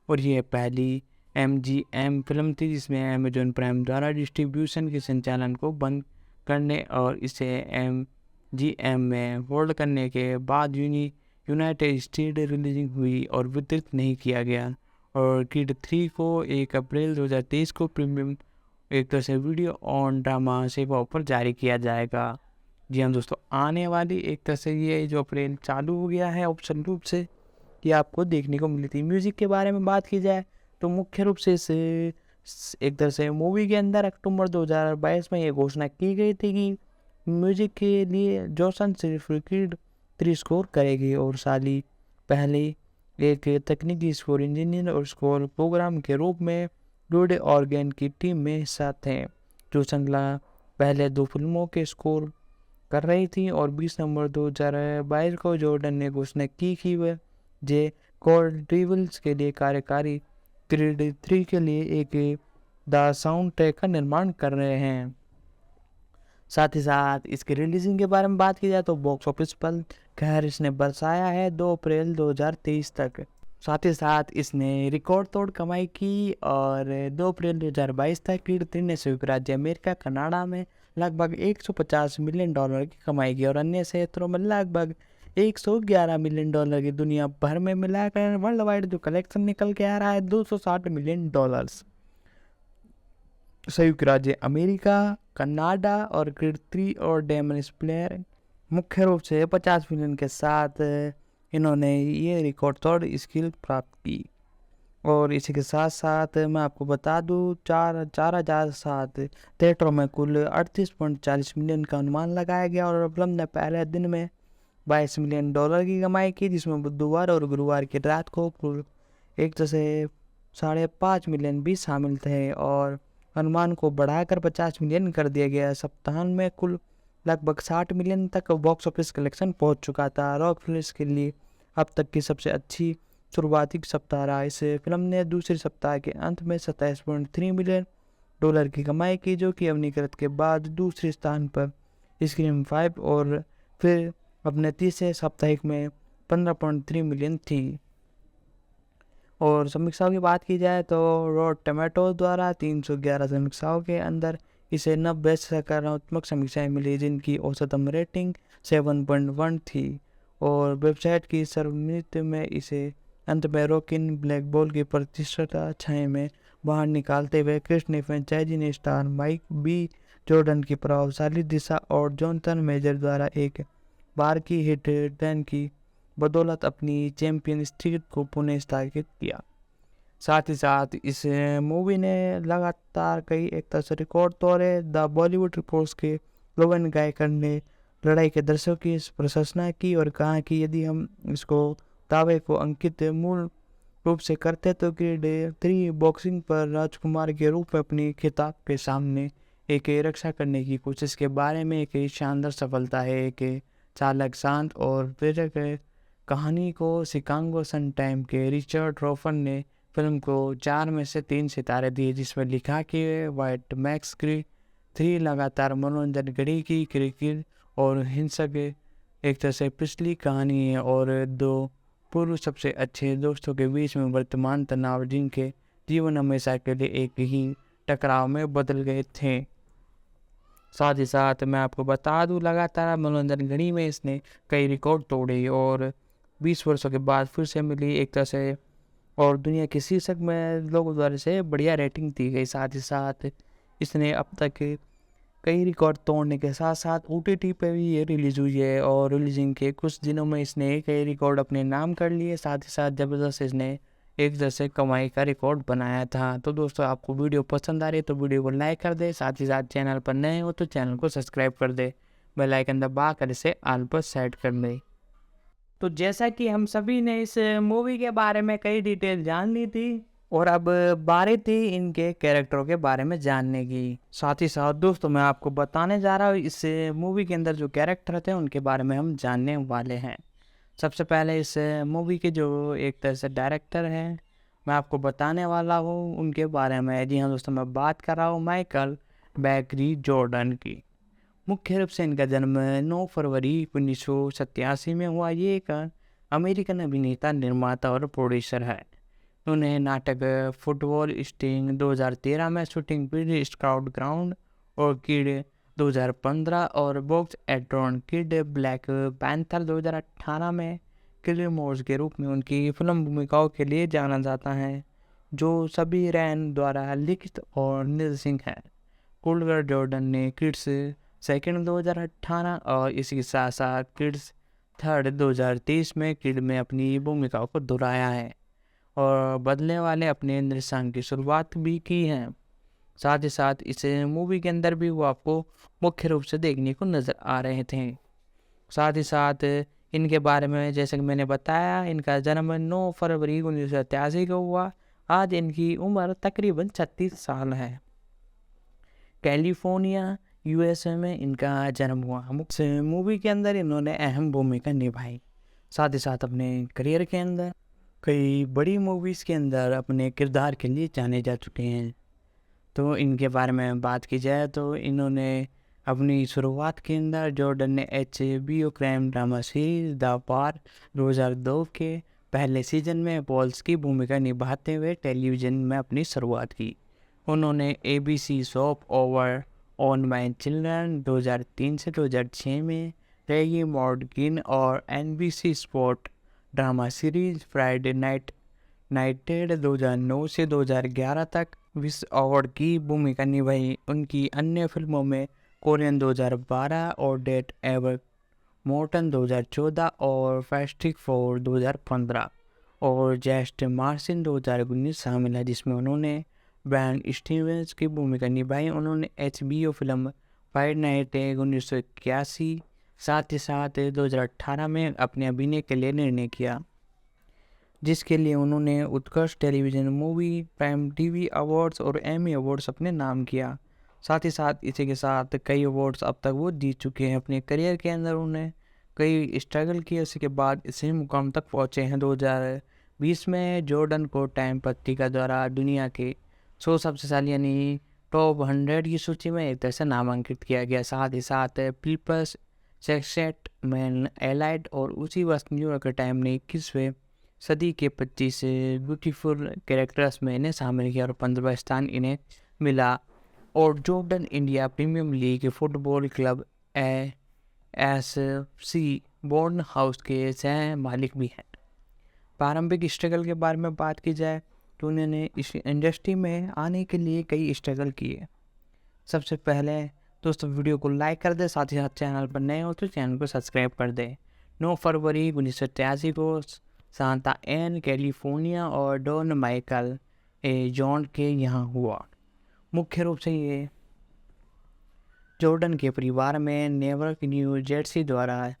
और यह पहली MGM फिल्म थी जिसमें अमेजॉन प्राइम द्वारा डिस्ट्रीब्यूशन के संचालन को बंद करने और इसे MGM में होल्ड करने के बाद यूनाइटेड स्टेट रिलीजिंग हुई और वितरित नहीं किया गया। और क्रीड 3 को 1 अप्रैल 2023 को प्रीमियम एक तरह से वीडियो ऑन ड्रामा सेवाओं पर जारी किया जाएगा। जी हाँ दोस्तों, आने वाली एक तरह से ये जो अप्रैल चालू हो गया है ऑप्शन रूप से ये आपको देखने को मिली थी। म्यूज़िक के बारे में बात की जाए तो मुख्य रूप से इस एक तरह से मूवी के अंदर अक्टूबर 2022 में ये घोषणा की गई थी कि म्यूजिक के लिए जॉनसन सिर्फ क्रीड 3 स्कोर करेगी और साली पहले एक तकनीकी स्कोर इंजीनियर और स्कोर प्रोग्राम के रूप में डोडे ऑर्गन की टीम में हिस्सा थे जो श्रृंखला पहले 2 फिल्मों के स्कोर कर रही थी। और 20 नवंबर 2022 को जॉर्डन ने घोषणा की कि वह जे कॉर्डिवल्स के लिए कार्यकारी क्रीड 3 के लिए एक द साउंड ट्रैक का निर्माण कर रहे हैं। साथ ही साथ इसके रिलीजिंग के बारे में बात की जाए तो बॉक्स ऑफिस पर कहर इसने बरसाया है 2 अप्रैल 2023 तक। साथ ही साथ इसने रिकॉर्ड तोड़ कमाई की और 2 अप्रैल 2022 तक क्रीड 3 ने संयुक्त राज्य अमेरिका कनाडा में लगभग $150 मिलियन की कमाई की और अन्य क्षेत्रों में लगभग $111 मिलियन की दुनिया भर में मिलाकर वर्ल्ड वाइड जो कलेक्शन निकल के आ रहा है $260 मिलियन। संयुक्त राज्य अमेरिका, कनाडा और क्रीड 3 और डेमन स्प्लेयर मुख्य रूप से 50 मिलियन के साथ इन्होंने ये रिकॉर्ड तोड़ स्किल प्राप्त की। और इसी के साथ साथ मैं आपको बता दूं 4,007 थिएटरों में कुल 38.40 मिलियन का अनुमान लगाया गया और फिल्म ने पहले दिन में $22 मिलियन की कमाई की जिसमें बुधवार और गुरुवार की रात को कुल एक तरह से 5.5 मिलियन भी शामिल थे और अनुमान को बढ़ाकर 50 मिलियन कर दिया गया। सप्ताह में कुल लगभग 60 मिलियन तक बॉक्स ऑफिस कलेक्शन पहुंच चुका था। रॉक फिल्म्स के लिए अब तक की सबसे अच्छी शुरुआती सप्ताह रहा। इस फिल्म ने दूसरे सप्ताह के अंत में 27.3 मिलियन डॉलर की कमाई की, जो कि अवनीकृत के बाद दूसरे स्थान पर स्क्रीम 5 और फिर अपने तीसरे साप्ताहिक में 15.3 मिलियन थी। और समीक्षाओं की बात की जाए तो रॉट टोमेटो द्वारा 311 समीक्षाओं के अंदर इसे 90 सकारात्मक समीक्षाएं मिली, जिनकी औसतम रेटिंग 7.1 थी। और वेबसाइट की सर्वमित में इसे अंत में रॉकिन ब्लैक बॉल की प्रतिष्ठा छाया में बाहर निकालते हुए क्रिस ने फ्रेंचाइजी ने स्टार माइक बी जॉर्डन की प्रभावशाली दिशा और जॉनथन मेजर द्वारा एक बार की हिट 10 की बदौलत अपनी चैंपियन स्थिति को पुनः स्थापित किया। साथ ही साथ इस मूवी ने लगातार कई एक तरह से रिकॉर्ड तोड़े। द बॉलीवुड रिपोर्ट्स के लोवेन गायकर ने लड़ाई के दृश्यों की प्रशंसा की और कहा कि यदि हम इसको दावे को अंकित मूल रूप से करते तो क्रीड 3 बॉक्सिंग पर राजकुमार के रूप में अपनी खिताब के सामने एक रक्षा करने की कोशिश के बारे में एक शानदार सफलता है। एक चालक शांत और प्रेरक कहानी को शिकागो सन टाइम के रिचर्ड रोफन ने फिल्म को 4 में से 3 सितारे दिए, जिसमें लिखा कि वाइट मैक्स क्री 3 लगातार मनोरंजन घड़ी की क्रिकेट और हिंसक एक तरह से पिछली कहानी है और 2 पूर्व सबसे अच्छे दोस्तों के बीच में वर्तमान तनाव, जिनके जीवन हमेशा के लिए एक ही टकराव में बदल गए थे। साथ ही साथ मैं आपको बता दूं, लगातार मनोरंजन घड़ी में इसने कई रिकॉर्ड तोड़े और 20 वर्षों के बाद फिर से मिली एक तरह से और दुनिया के शीर्षक में लोगों द्वारा से बढ़िया रेटिंग दी गई। साथ ही साथ इसने अब तक कई रिकॉर्ड तोड़ने के साथ साथ OTT पे भी ये रिलीज हुई है और रिलीजिंग के कुछ दिनों में इसने कई रिकॉर्ड अपने नाम कर लिए। साथ ही साथ जबरदस्त इसने एक जैसे कमाई का रिकॉर्ड बनाया था। तो दोस्तों, आपको वीडियो पसंद आ रही है तो वीडियो को लाइक कर दे। साथ ही साथ चैनल पर नए हो तो चैनल को सब्सक्राइब कर दे, बेल आइकन दबा कर इसे ऑल पर सेट कर दे। तो जैसा कि हम सभी ने इस मूवी के बारे में कई डिटेल जान ली थी और अब बारी थी इनके कैरेक्टरों के बारे में जानने की। साथ ही साथ दोस्तों, मैं आपको बताने जा रहा हूँ इस मूवी के अंदर जो कैरेक्टर थे उनके बारे में हम जानने वाले हैं। सबसे पहले इस मूवी के जो एक तरह से डायरेक्टर हैं मैं आपको बताने वाला हूँ उनके बारे में। जी हाँ दोस्तों, मैं बात कर रहा हूँ माइकल बैकरी जॉर्डन की। मुख्य रूप से इनका जन्म 9 फरवरी 1987 में हुआ। ये एक अमेरिकन अभिनेता, निर्माता और प्रोड्यूसर है। उन्हें नाटक फुटबॉल स्टिंग 2013 में, शूटिंग ब्रिज स्काउट ग्राउंड और किड 2015 और बॉक्स एट्रॉन किड ब्लैक पैंथर 2018 में किल मोर्स के रूप में उनकी फिल्म भूमिकाओं के लिए जाना जाता है, जो सभी रैन द्वारा लिखित और निर्देशित है। कुलगर जॉर्डन ने किड्स सेकंड 2018 और इसी के साथ साथ किड्स थर्ड 2023 में किड में अपनी भूमिकाओं को दोहराया है और बदलने वाले अपने निर्देशन की शुरुआत भी की है। साथ ही साथ इस मूवी के अंदर भी वो आपको मुख्य रूप से देखने को नज़र आ रहे थे। साथ ही साथ इनके बारे में जैसे कि मैंने बताया, इनका जन्म 9 फरवरी 1983 को हुआ। आज इनकी उम्र तकरीबन 36 साल है। कैलिफोर्निया USA में इनका जन्म हुआ। मुख्य मूवी के अंदर इन्होंने अहम भूमिका निभाई। साथ ही साथ अपने करियर के अंदर कई बड़ी मूवीज़ के अंदर अपने किरदार के लिए जाने जा चुके हैं। तो इनके बारे में बात की जाए तो इन्होंने अपनी शुरुआत के अंदर जॉर्डन ने HBO crime drama series the पार 2002 के पहले सीजन में पॉल्स की भूमिका निभाते हुए टेलीविज़न में अपनी शुरुआत की। उन्होंने ABC soap over on my children 2003 से 2006 में, रेगी मॉर्गन और NBC sport drama series Friday night नाइटेड 2009 से 2011 तक विश्व अवार्ड की भूमिका निभाई। उनकी अन्य फिल्मों में कोरियन 2012 और डेट एवर मोर्टन 2014 और फैस्टिक 4 2015 और जस्ट मार्सिन 2019 शामिल है, जिसमें उन्होंने ब्रायन स्टीवेंस की भूमिका निभाई। उन्होंने HBO फिल्म फाइट नाइट 1981 साथ ही साथ 2018 में अपने अभिनय के लिए निर्णय किया, जिसके लिए उन्होंने उत्कृष्ट television movie, prime TV awards और एमी अवार्ड्स अपने नाम किया। साथ ही साथ इसी के साथ कई अवार्ड्स अब तक वो जीत चुके हैं। अपने करियर के अंदर उन्हें कई स्ट्रगल किए, उसी के बाद इसी मुकाम तक पहुँचे हैं। 2020 में जॉर्डन को टाइम पत्रिका द्वारा दुनिया के 100 शक्तिशाली यानी टॉप 100 की सूची में एक तरह से नामांकित किया गया। साथ ही साथ पीपल्स सेक्सेट मैन एलाइड और उसी वर्ष न्यूयॉर्क के टाइम ने 21वें सदी के 25 ब्यूटीफुल कैरेक्टर्स में इन्हें शामिल किया और 15वां स्थान इन्हें मिला। और Jordan India premium league football club ASFC Bourne House के सह मालिक भी हैं। प्रारंभिक स्ट्रगल के बारे में बात की जाए तो उन्होंने इस इंडस्ट्री में आने के लिए कई स्ट्रगल किए। सबसे पहले दोस्तों वीडियो को लाइक कर दे, साथ ही साथ चैनल पर नए हो तो चैनल को सब्सक्राइब कर दे। 9 फरवरी 1983 को सांता एन कैलिफोर्निया और डॉन माइकल जॉन के यहाँ हुआ। मुख्य रूप से ये जॉर्डन के परिवार में नेवर्क न्यू जर्सी द्वारा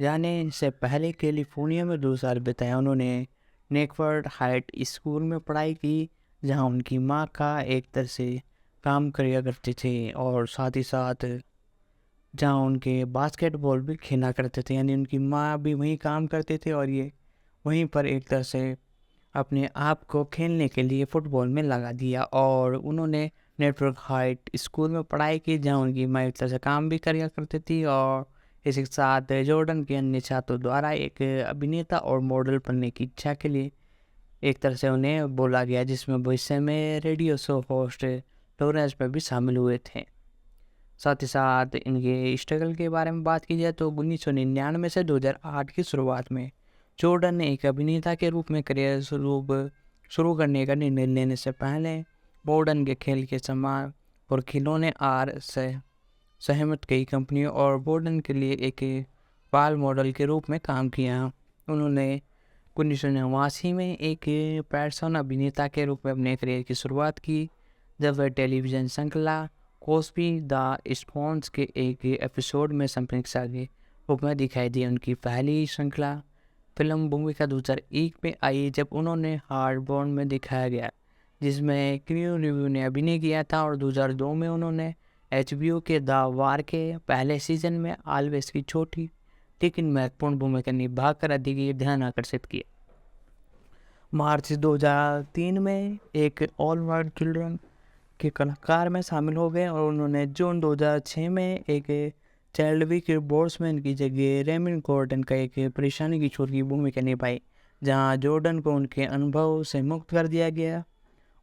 जाने से पहले कैलिफोर्निया में 2 साल बिताया। उन्होंने नेकवर्ड हाइट स्कूल में पढ़ाई की, जहां उनकी माँ का एक तरह से काम किया करते थे और साथ ही साथ जहां उनके बास्केटबॉल भी खेला करते थे। यानी उनकी माँ भी वहीं काम करते थे और ये वहीं पर एक तरह से अपने आप को खेलने के लिए फ़ुटबॉल में लगा दिया। और उन्होंने नेटवर्क हाइट स्कूल में पढ़ाई की, जहां उनकी माँ एक तरह से काम भी किया करती थी। और इसी के साथ जॉर्डन के अन्य छात्रों द्वारा एक अभिनेता और मॉडल बनने की इच्छा के लिए एक तरह से उन्हें बोला गया, जिसमें भविष्य में रेडियो शो होस्ट लॉरेंस पर भी शामिल हुए थे। साथ ही साथ इनके स्ट्रगल के बारे में बात की जाए तो 1999 से 2008 की शुरुआत में जॉर्डन ने एक अभिनेता के रूप में करियर शुरू करने का निर्णय लेने से पहले मॉडर्न के खेल के सामान और खिलौने से सहमत कई कंपनियों और बोर्डन के लिए एक बाल मॉडल के रूप में काम किया। उन्होंने 1989 में एक पैटर्न अभिनेता के रूप में अपने करियर की शुरुआत की, जब वह टेलीविज़न श्रृंखला कॉस्बी द स्पोन्स के एक एपिसोड में समीक्षा के रूप में दिखाई दी। उनकी पहली श्रृंखला फिल्म भूमिका 2001 में आई, जब उन्होंने हार्डबॉर्न में दिखाया गया, जिसमें क्रू रिव्यू ने अभिनय किया था। और 2002 में उन्होंने HBO के द वार के पहले सीजन में ऑलवेज की छोटी लेकिन महत्वपूर्ण भूमिका निभाकर अधिक ध्यान आकर्षित किया। मार्च 2003 में एक ऑल वर्ल्ड चिल्ड्रन के कलाकार में शामिल हो गए और उन्होंने जून 2006 में एक चाइल्डविक बोर्ड्समैन की जगह रेमन गॉर्डन का एक परेशानी की छोर की भूमिका निभाई, जहां जॉर्डन को उनके अनुभव से मुक्त कर दिया गया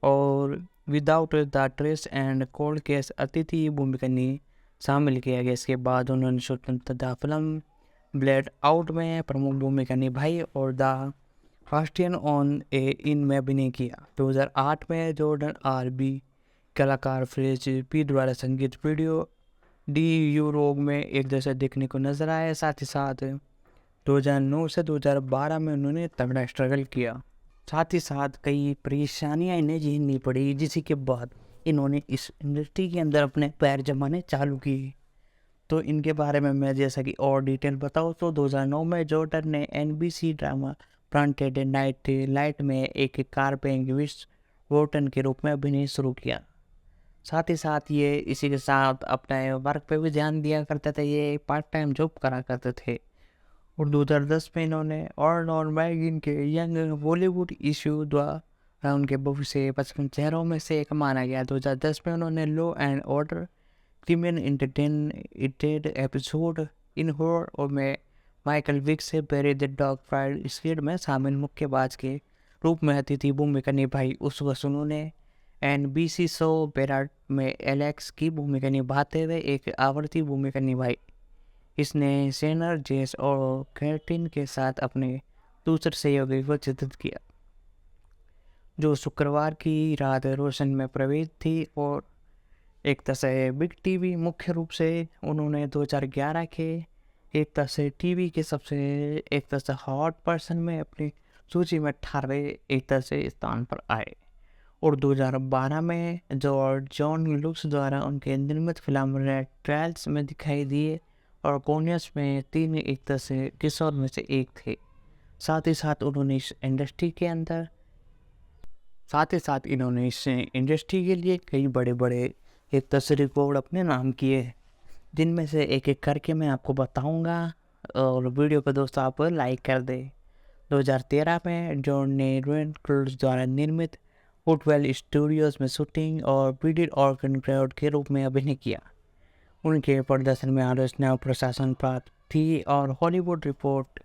और without the trace and cold case अतिथि भूमिका में शामिल किया गया। इसके बाद उन्होंने स्वतंत्रता फिल्म ब्लेड आउट में प्रमुख भूमिका निभाई और द फास्टियन ऑन इन में अभिनय किया। 2008 में जॉर्डन RB कलाकार फ्रेज पी द्वारा संगीत वीडियो डी यू रोग में एक जैसा देखने को नजर आया। साथ ही साथ 2009 से 2012 में उन्होंने तगड़ा स्ट्रगल किया। साथ ही साथ कई परेशानियां इन्हें झेलनी पड़ी, जिसी के बाद इन्होंने इस इंडस्ट्री के अंदर अपने पैर जमाने चालू किए। तो इनके बारे में मैं जैसा कि और डिटेल बताऊँ तो 2009 में जॉर्डन ने NBC ड्रामा ब्रांटेड नाइट लाइट में एक कार पेंगविस वोटन के रूप में अभिनय शुरू किया। साथ ही साथ ये इसी के साथ अपने वर्क पे भी ध्यान दिया करते थे, ये पार्ट टाइम जॉब करा करते थे। और 2010 में इन्होंने और मैगजीन के यंग बॉलीवुड इशू द्वारा उनके बहुत से 55 चेहरों में से एक माना गया। 2010 में उन्होंने law and order criminal intended episode in horror और में माइकल विक से बेरी द डॉग फाइट स्क्रीड में शामिल मुक्केबाज के रूप में अतिथि भूमिका निभाई। उस वक्त उन्होंने NBC शो बेराट में एलेक्स की भूमिका निभाते हुए एक आवर्ती भूमिका निभाई। इसने सेनर जेस और कैटिन के साथ अपने दूसरे सहयोगी को चित्रित किया, जो शुक्रवार की रात रोशन में प्रवेश थी। और एक तरह से बिग टीवी मुख्य रूप से उन्होंने 2011 के एक तरह से टीवी के सबसे एक तरह से हॉट पर्सन में अपनी सूची में 18वें एक तरह से स्थान पर आए। और 2012 में जॉर्ज जॉन लुक्स द्वारा उनके निर्मित फिल्म रेड ट्रायल्स में दिखाई दिए और कोनियस में 3 एक तरह से किशोर में से एक थे। साथ ही साथ इन्होंने इस इंडस्ट्री के लिए कई बड़े बड़े एक तरह से रिकॉर्ड अपने नाम किए, जिनमें से एक एक करके मैं आपको बताऊंगा। और वीडियो को दोस्तों आप लाइक कर दें। 2013 में जॉन ने रुएन क्रूज द्वारा निर्मित फुटवेल स्टूडियोज में शूटिंग और पीडित और कंट्रोल के रूप में अभिनय किया। उनके प्रदर्शन में आलोचना प्रशासन प्राप्त थी और हॉलीवुड रिपोर्ट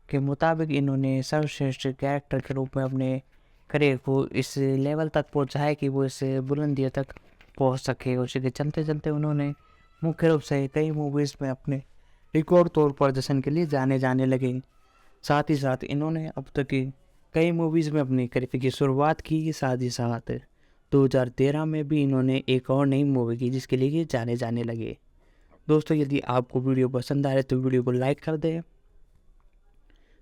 के मुताबिक इन्होंने सर्वश्रेष्ठ कैरेक्टर के रूप में अपने करियर को इस लेवल तक पहुंचाया कि वो इस बुलंदियों तक पहुंच सके। उसी के चलते चलते उन्होंने मुख्य रूप से कई मूवीज़ में अपने रिकॉर्ड तौर प्रदर्शन के लिए जाने लगे। साथ ही साथ इन्होंने अब तक की कई मूवीज़ में अपनी करियर की शुरुआत की। साथ ही साथ 2013 में भी इन्होंने एक और नई मूवी की जिसके लिए ये जाने लगे। दोस्तों, यदि आपको वीडियो पसंद आ रहा है तो वीडियो को लाइक कर दें।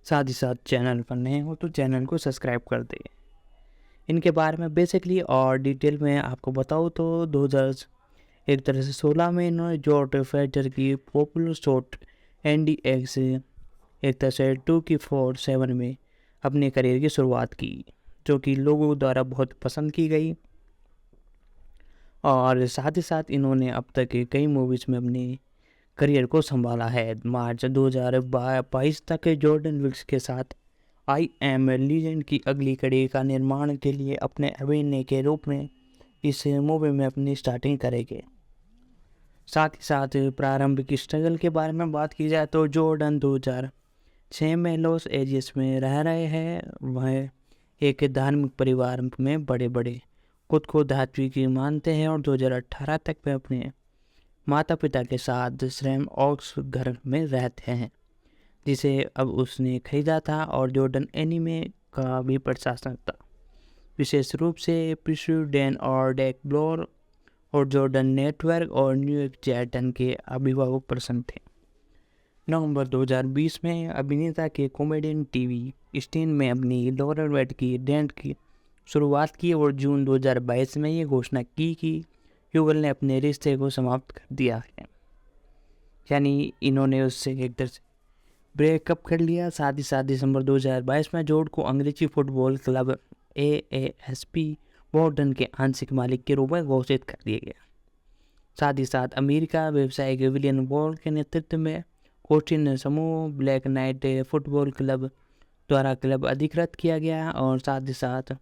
साथ ही साथ चैनल पर नए हो तो चैनल को सब्सक्राइब कर दें। इनके बारे में बेसिकली और डिटेल में आपको बताऊँ तो 2016 में इन्होंने जॉर्ज फ्रेजर की पॉपुलर शॉट NDX एक तरह से 247 में अपने करियर की शुरुआत की, जो कि लोगों द्वारा बहुत पसंद की गई। और साथ ही साथ इन्होंने अब तक कई मूवीज़ में अपने करियर को संभाला है। मार्च 2022 तक जॉर्डन विक्स के साथ आई एम लीजेंड की अगली कड़ी का निर्माण के लिए अपने अभिनय के रूप में इस मूवी में अपनी स्टार्टिंग करेंगे। साथ ही साथ प्रारंभिक स्ट्रगल के बारे में बात की जाए तो जॉर्डन 2006 में लॉस एंजल्स में रह रहे हैं। वह एक धार्मिक परिवार में बड़े खुद को धात्विक मानते हैं और 2018 तक वे अपने माता पिता के साथ श्रैम ऑक्स घर में रहते हैं, जिसे अब उसने खरीदा था और जॉर्डन एनिमे का भी प्रशासक था। विशेष रूप से प्रिस्यूडेन और डेक ब्लोर और जॉर्डन नेटवर्क और न्यूयॉर्क जैटन के अभिभावक प्रसन्न थे। नवंबर 2020 में अभिनेता के कॉमेडियन टीवी स्टेन में अपनी लॉरल वेट की डेंट की शुरुआत की और जून 2022 में ये घोषणा की कि युगल ने अपने रिश्ते को समाप्त कर दिया है, यानी इन्होंने उससे एक तरह से ब्रेकअप कर लिया। साथ ही साथ दिसंबर 2022 में जॉर्ज को अंग्रेजी फुटबॉल क्लब AASP बोर्डन के आंशिक मालिक के रूप में घोषित कर दिया गया। साथ ही साथ अमेरिका व्यवसायिक विलियन वॉल के नेतृत्व में कोचिन समूह ब्लैक नाइट फुटबॉल क्लब द्वारा क्लब अधिकृत किया गया और साथ ही साथ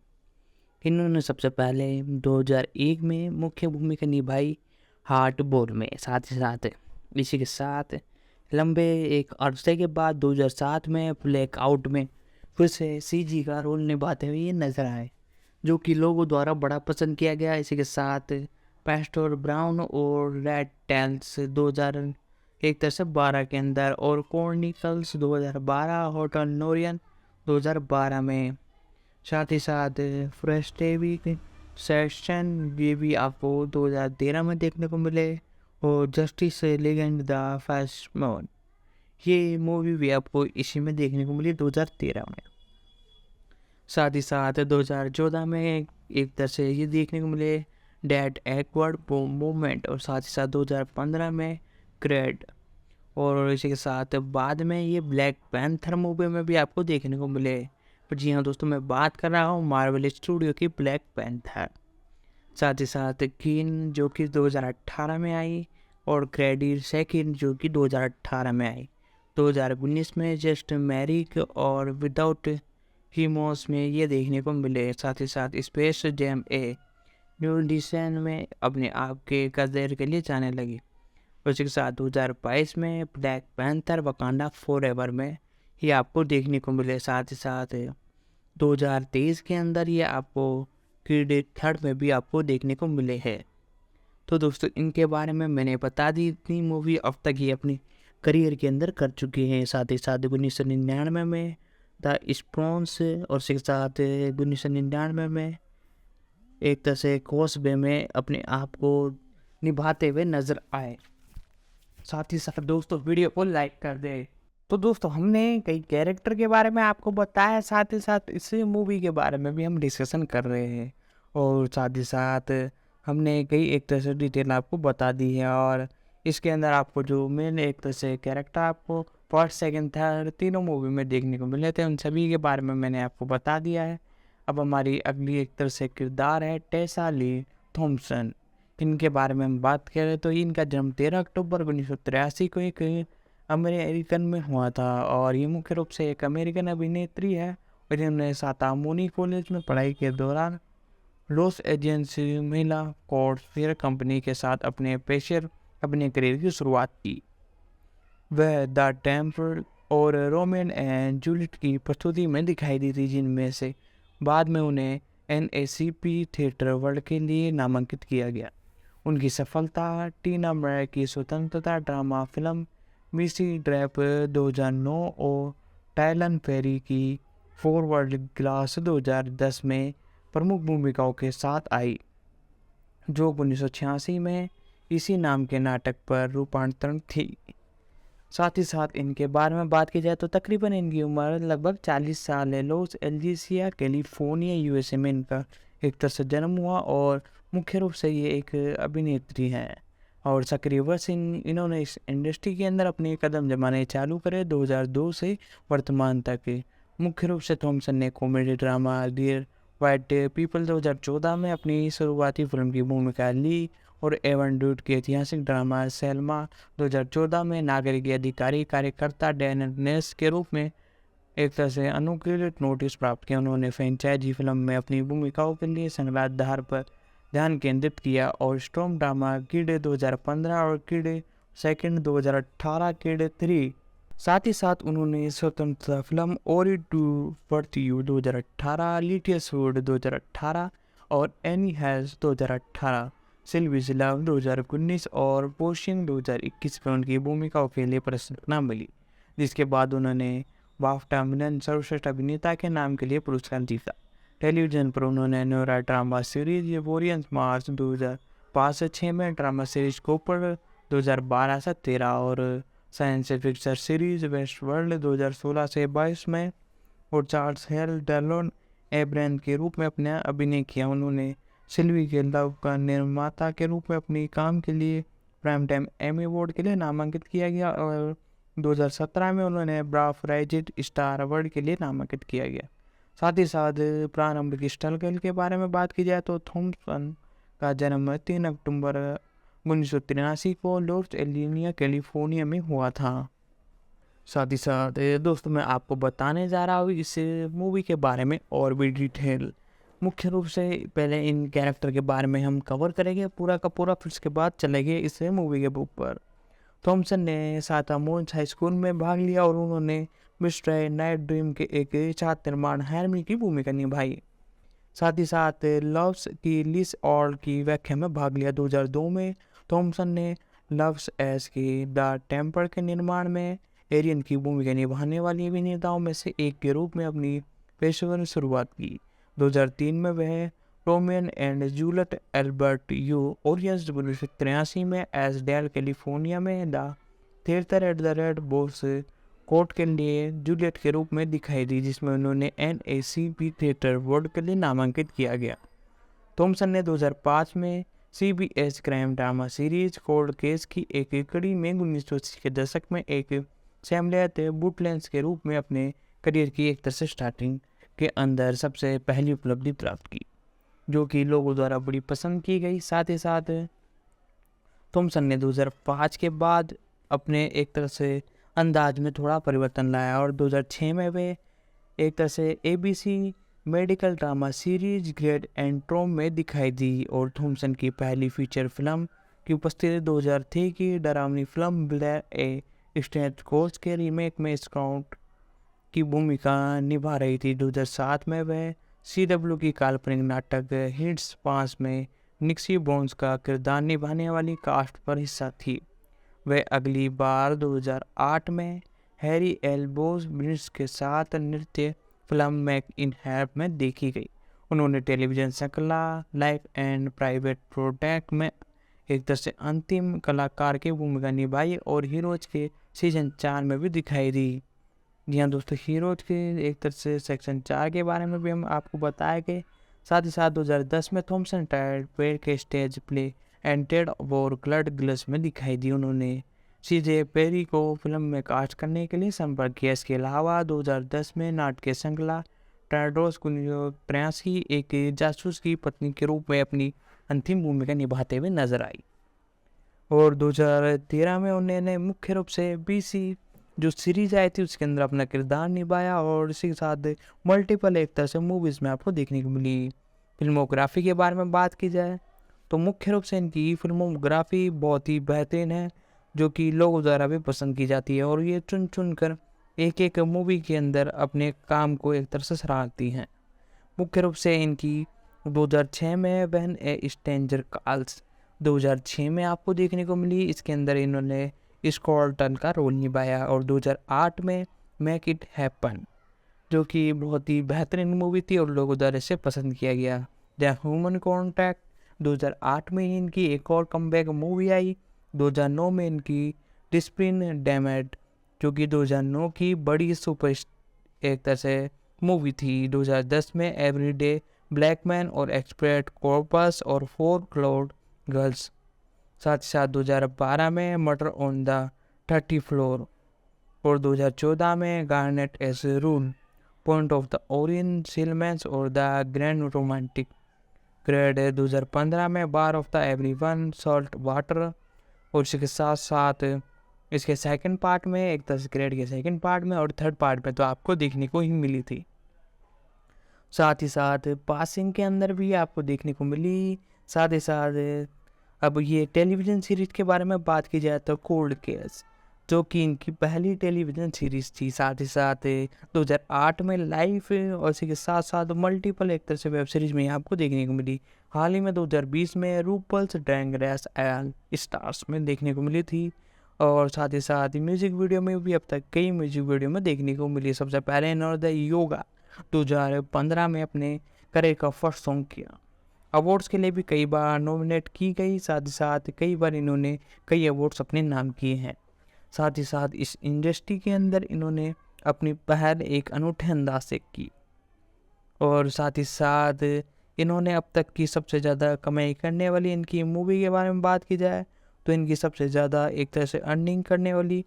इन्होंने सबसे पहले 2001 में मुख्य भूमिका निभाई हार्ट बोल में। साथ ही साथ इसी के साथ लंबे एक अरसे के बाद 2007 में ब्लैक आउट में फिर से CG का रोल निभाते हुए नजर आए, जो कि लोगों द्वारा बड़ा पसंद किया गया। इसी के साथ पैस्टोर ब्राउन और रेड टेल्स 2012 के अंदर और कॉर्निकल्स 2012, होटल नोरियन 2012 में। साथ ही साथ फ्रेस्टेविक सेशन ये भी आपको 2013 में देखने को मिले और जस्टिस लेजेंड द फैस्टमोन ये मूवी भी आपको इसी में देखने को मिली 2013 में। साथ ही साथ 2014 में एक तरह से ये देखने को मिले डेट एक्वर्ड मूवमेंट और साथ ही साथ 2015 में क्रेड और इसी के साथ बाद में ये ब्लैक पैंथर मूवी में भी आपको देखने को मिले। पर जी हाँ दोस्तों, मैं बात कर रहा हूँ मार्वल स्टूडियो की ब्लैक पैंथर। साथ ही साथ कीन जो कि 2018 में आई और क्रेडिट सेकंड जो कि 2018 में आई। 2019 में जस्ट मैरिक और विदाउट हीमोस में ये देखने को मिले। साथ ही साथ स्पेस जैम न्यू डिजाइन में अपने आप के करियर के लिए जाने लगी। उसी के साथ 2022 में ब्लैक पैंथर वकांडा फॉरएवर में ये आपको देखने को मिले। साथ ही साथ 2023 के अंदर ये आपको क्रेडिट थर्ड में भी आपको देखने को मिले हैं। तो दोस्तों, इनके बारे में मैंने बता दी। इतनी मूवी अब तक ये अपनी करियर के अंदर कर चुके हैं। साथ ही साथ 1999 में द स्प्रॉन्स और उसके साथ 1999 में एक तरह से कोसबे में अपने आप को निभाते हुए नजर आए। साथ ही साथ दोस्तों, वीडियो को लाइक कर दे। तो दोस्तों, हमने कई कैरेक्टर के बारे में आपको बताया, साथ ही साथ इस मूवी के बारे में भी हम डिस्कशन कर रहे हैं और साथ ही साथ हमने कई एक तरह से डिटेल आपको बता दी है। और इसके अंदर आपको जो मेन एक तरह से कैरेक्टर आपको फर्स्ट सेकंड थर्ड तीनों मूवी में देखने को मिले थे, उन सभी के बारे में मैंने आपको बता दिया है। अब हमारी अगली एक तरह से किरदार है टेसा ली थॉम्सन। इनके बारे में हम बात करें तो इनका जन्म 13 अक्टूबर 1983 को एक अमेरिकन में हुआ था और ये मुख्य रूप से एक अमेरिकन अभिनेत्री है और इन्होंने सातामोनी कॉलेज में पढ़ाई के दौरान लॉस एजेंस महिला कॉर्पोरेट कंपनी के साथ अपने करियर की शुरुआत की। वह द टेम्पल और रोमियो एंड जूलियट की प्रस्तुति में दिखाई दी थी, जिनमें से बाद में उन्हें NAACP थिएटर वर्ल्ड के लिए नामांकित किया गया। उनकी सफलता टीना मरे की स्वतंत्रता ड्रामा फिल्म मिसी ड्रैप 2009 और टाइलन फेरी की फॉरवर्ड ग्लास 2010 में प्रमुख भूमिकाओं के साथ आई, जो 1986 में इसी नाम के नाटक पर रूपांतरण थी। साथ ही साथ इनके बारे में बात की जाए तो तकरीबन इनकी उम्र लगभग 40 साल है। लॉस एंजिल्स कैलिफोर्निया USA में इनका एक तरह से जन्म हुआ और मुख्य रूप से ये एक अभिनेत्री हैं और सक्रिय वर्ष इन्होंने इस इंडस्ट्री के अंदर अपने कदम जमाने चालू करे 2002 से वर्तमान तक। मुख्य रूप से थॉमसन ने comedy drama Dear White People 2014 में अपनी शुरुआती फिल्म की भूमिका ली और एवन ड्यूड के ऐतिहासिक ड्रामा सेल्मा 2014 में नागरिक अधिकारी कार्यकर्ता डैन नेस के रूप में एक तरह से अनुकूलित नोटिस प्राप्त किया। उन्होंने फ्रेंचाइजी फिल्म में अपनी भूमिकाओं के लिए संगीतधार पर ध्यान केंद्रित किया और स्टॉर्म ड्रामा किड 2015 और किड सेकंड 2018 किड 3। साथ ही साथ उन्होंने स्वतंत्रता फिल्म ओरी टू बर्थ यू 2018, लिटियस वुड 2018 और एनी हैज 2018, सिल्वीज लव 2019 और पोशिंग 2021 में उनकी भूमिकाओं के लिए प्रशंसा मिली, जिसके बाद उन्होंने बाफ्टा मिलन सर्वश्रेष्ठ अभिनेता के नाम के लिए पुरस्कार जीता। टेलीविजन पर उन्होंने नोरा ड्रामा सीरीज वॉरियंस मार्च 2005 से 6 में, ड्रामा सीरीज कोपर 2012 से 13 और science fiction series Westworld 2016 से 22 में और चार्ल्स हेल डेलोन एब्रेन के रूप में अपने अभिनय किया। उन्होंने सिल्वी के लव का निर्माता के रूप में अपने काम के लिए प्राइम टाइम एमी अवार्ड के लिए नामांकित किया गया और 2017 में उन्होंने ब्राफ राइजिट स्टार अवार्ड के लिए नामांकित किया गया। साथ ही साथ प्रारंभिक स्ट्रगल के बारे में बात की जाए तो थॉमसन का जन्म 3 अक्टूबर 1983 को लॉस एंजिल्स कैलिफोर्निया में हुआ था। साथ ही साथ दोस्तों मैं आपको बताने जा रहा हूँ इस मूवी के बारे में और भी डिटेल। मुख्य रूप से पहले इन कैरेक्टर के बारे में हम कवर करेंगे पूरा का पूरा, फिर उसके बाद चलेंगे इस मूवी के ऊपर। थॉमसन ने सातामोन्स हाई स्कूल में भाग लिया और उन्होंने मिस्टर नाइट ड्रीम के एक छात्र निर्माण हैरमी की भूमिका निभाई। साथ ही साथ लव्स की लिस ऑल की व्याख्या में भाग लिया। 2002 में थॉमसन ने लव्स एस की द टेम्पर के निर्माण में एरियन की भूमिका निभाने वाली अभिनेताओं में से एक के रूप में अपनी पेशेवर शुरुआत की। 2003 में वह रोमियो एंड जूलियट एल्बर्ट यू ओरियंस 1983 में एज डेल कैलिफोर्निया में the theatre at the red boss court के लिए जूलियट के रूप में दिखाई दी, जिसमें उन्होंने NAACP थिएटर वर्ल्ड के लिए नामांकित किया गया। थॉमसन ने 2005 में CBS crime drama series cold case की एक कड़ी में 1980 के दशक में एक सैमुएल बुटलेंस के रूप में अपने करियर की एक तरह से स्टार्टिंग के अंदर सबसे पहली उपलब्धि प्राप्त की, जो कि लोगों द्वारा बड़ी पसंद की गई। साथ ही साथ थॉमसन ने 2005 के बाद अपने एक तरह से अंदाज में थोड़ा परिवर्तन लाया और 2006 में वे एक तरह से ABC medical drama series Grey's Anatomy में दिखाई दी और थॉमसन की पहली फीचर फिल्म की उपस्थिति 2003 की डरावनी फिल्म ब्लेयर ए स्टेट कोच के रीमेक में स्काउट की भूमिका निभा रही थी। 2007 में वह CW की काल्पनिक नाटक हिट्स 5 में निक्सी बोन्स का किरदार निभाने वाली कास्ट पर हिस्सा थी। वह अगली बार 2008 में हैरी एल्बोस ब्रिट्स के साथ नृत्य फिल्म मैक इन हैप में देखी गई। उन्होंने टेलीविजन श्रृंखला लाइफ एंड प्राइवेट प्रोटेक्ट में एक तरह से अंतिम कलाकार की भूमिका निभाई और हीरोज के सीजन 4 में भी दिखाई दी। जी हाँ दोस्तों, हीरोज के एक तरह से सेक्शन 4 के बारे में भी हम आपको बताए गए। साथ ही साथ 2010 में थॉमसन टायर्ड पेड़ के स्टेज प्ले एंटेड और क्लड ग्लस में दिखाई दी। उन्होंने CJ पेरी को फिल्म में कास्ट करने के लिए संपर्क किया। इसके अलावा 2010 में नाटकीय श्रृंखला ट्रायडोस 1983 एक जासूस की पत्नी के रूप में अपनी अंतिम भूमिका निभाते हुए नजर आई और 2013 में उन्होंने मुख्य रूप से BC जो सीरीज आई थी उसके अंदर अपना किरदार निभाया और इसी के साथ मल्टीपल एक तरह से मूवीज़ में आपको देखने को मिली। फिल्मोग्राफी के बारे में बात की जाए तो मुख्य रूप से इनकी फिल्मोग्राफी बहुत ही बेहतरीन है, जो कि लोगों द्वारा भी पसंद की जाती है और ये चुन चुन कर एक एक मूवी के अंदर अपने काम को एक तरह से सराहती हैं। मुख्य रूप से इनकी 2006 में व्हेन ए स्ट्रेंजर कॉल्स 2006 में आपको देखने को मिली। इसके अंदर इन्होंने स्कॉर्टन का रोल निभाया। और 2008 में मेक इट हैपन, जो कि बहुत ही बेहतरीन मूवी थी और लोगों द्वारा इसे पसंद किया गया। द ह्यूमन कॉन्टैक्ट 2008 में ही इनकी एक और कमबैक मूवी आई। 2009 में इनकी डिस्प्रिन डैमेड, जो कि 2009 की बड़ी सुपर एक तरह से मूवी थी। 2010 में एवरीडे ब्लैक मैन और एक्सपर्ट कॉर्पस और 4 क्लाउड गर्ल्स। साथ ही साथ 2012 में मर्डर ऑन द 30 फ्लोर और 2014 में Garnet as rule, point of the Orion, सिलमेंस और द ग्रैंड रोमांटिक ग्रेड। 2015 में bar of the everyone, salt water. और इसके साथ साथ इसके सेकंड पार्ट में, एक तरह से ग्रेड के सेकंड पार्ट में और थर्ड पार्ट में तो आपको देखने को ही मिली थी। साथ ही साथ पासिंग के अंदर भी आपको देखने को मिली। साथ ही साथ अब ये टेलीविज़न सीरीज के बारे में बात की जाए तो कोल्ड केस, जो कि इनकी पहली टेलीविज़न सीरीज थी। साथ ही साथ 2008 में लाइफ और इसी के साथ साथ मल्टीपल एक तरह से वेब सीरीज में आपको देखने को मिली। हाल ही में 2020 में रूपल्स ड्रैग रेस एल स्टार्स में देखने को मिली थी। और साथ ही साथ म्यूजिक वीडियो में भी अब तक कई म्यूजिक वीडियो में देखने को मिली। सबसे पहले इन्होंने द योगा 2015 में अपने करियर का फर्स्ट सॉन्ग किया। अवार्ड्स के लिए भी कई बार नॉमिनेट की गई। साथ ही साथ कई बार इन्होंने कई अवार्ड्स अपने नाम किए हैं। साथ ही साथ इस इंडस्ट्री के अंदर इन्होंने अपनी पहल एक अनूठे अंदाज से की। और साथ ही साथ इन्होंने अब तक की सबसे ज़्यादा कमाई करने वाली इनकी मूवी के बारे में बात की जाए तो इनकी सबसे ज़्यादा एक तरह से अर्निंग करने वाली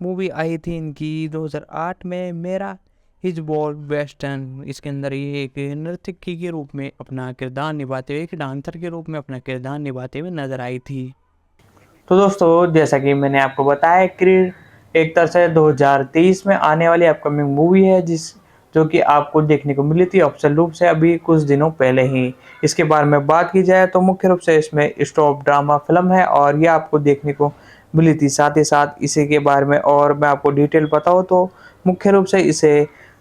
मूवी आई थी इनकी 2008 में, मेरा हिज बॉल वेस्टर्न। इसके अंदर ये एक नर्तकी के रूप में अपना किरदार निभाते हुए, एक डांसर के रूप में अपना किरदार निभाते हुए नजर आई थी। तो दोस्तों जैसा कि मैंने आपको बताया, क्रीड एक तरह से 2023 में आने वाली अपकमिंग मूवी है जो कि आपको देखने को मिली थी ऑफिशियल रूप से अभी कुछ दिनों पहले ही। इसके बारे में बात की जाए तो मुख्य रूप से इसमें स्टॉप ड्रामा फिल्म है और ये आपको देखने को मिली थी। साथ ही साथ इसी के बारे में और मैं आपको डिटेल बताऊँ तो मुख्य रूप से इसे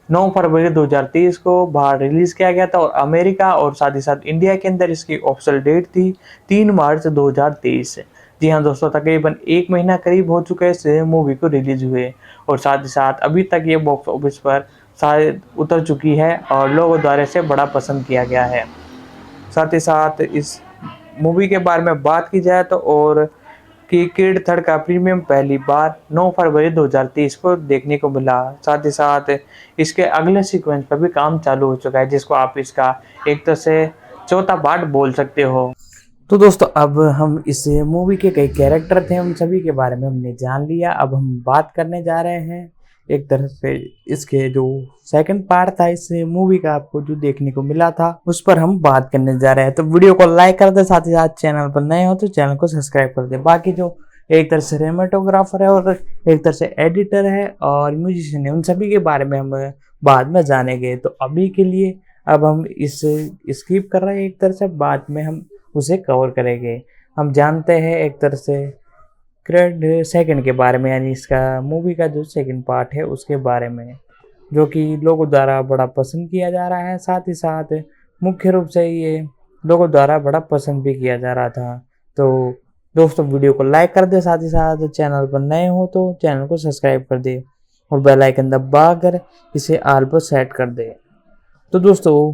9 फरवरी 2023 को बाहर रिलीज किया गया था और अमेरिका और साथ ही साथ इंडिया के अंदर इसकी ऑफिशियल डेट थी 3 मार्च 2023। जी हाँ दोस्तों, तकरीबन 1 महीना करीब हो चुका है इस मूवी को रिलीज हुए और साथ ही साथ अभी तक ये बॉक्स ऑफिस पर शायद उतर चुकी है और लोगों द्वारा इसे बड़ा पसंद किया गया है। साथ ही साथ इस मूवी के बारे में बात की जाए तो और कि क्रीड 3 का प्रीमियम पहली बार 9 फरवरी 2023 को देखने को मिला। साथ ही साथ इसके अगले सीक्वेंस पर भी काम चालू हो चुका है, जिसको आप इसका एक तरह से चौथा पार्ट बोल सकते हो। तो दोस्तों अब हम इस मूवी के कई कैरेक्टर थे, उन सभी के बारे में हमने जान लिया। अब हम बात करने जा रहे हैं एक तरह से इसके जो सेकंड पार्ट था इस मूवी का आपको जो देखने को मिला था उस पर हम बात करने जा रहे हैं। तो वीडियो को लाइक कर दे, साथ ही साथ चैनल पर नए हो तो चैनल को सब्सक्राइब कर दे। बाकी जो एक तरह से सिनेमेटोग्राफर है और एक तरह से एडिटर है और म्यूजिशियन है, उन सभी के बारे में हम बाद में जानेंगे। तो अभी के लिए अब हम इस स्किप कर रहे हैं, एक तरह से बाद में हम उसे कवर करेंगे। हम जानते हैं एक तरह से क्रेड सेकंड के बारे में, यानी इसका मूवी का जो सेकंड पार्ट है उसके बारे में, जो कि लोगों द्वारा बड़ा पसंद किया जा रहा है। साथ ही साथ मुख्य रूप से ये लोगों द्वारा बड़ा पसंद भी किया जा रहा था। तो दोस्तों वीडियो को लाइक कर दे, साथ ही साथ चैनल पर नए हो तो चैनल को सब्सक्राइब कर दे और बेल आइकन दबा कर इसे ऑल पर सेट कर दे। तो दोस्तों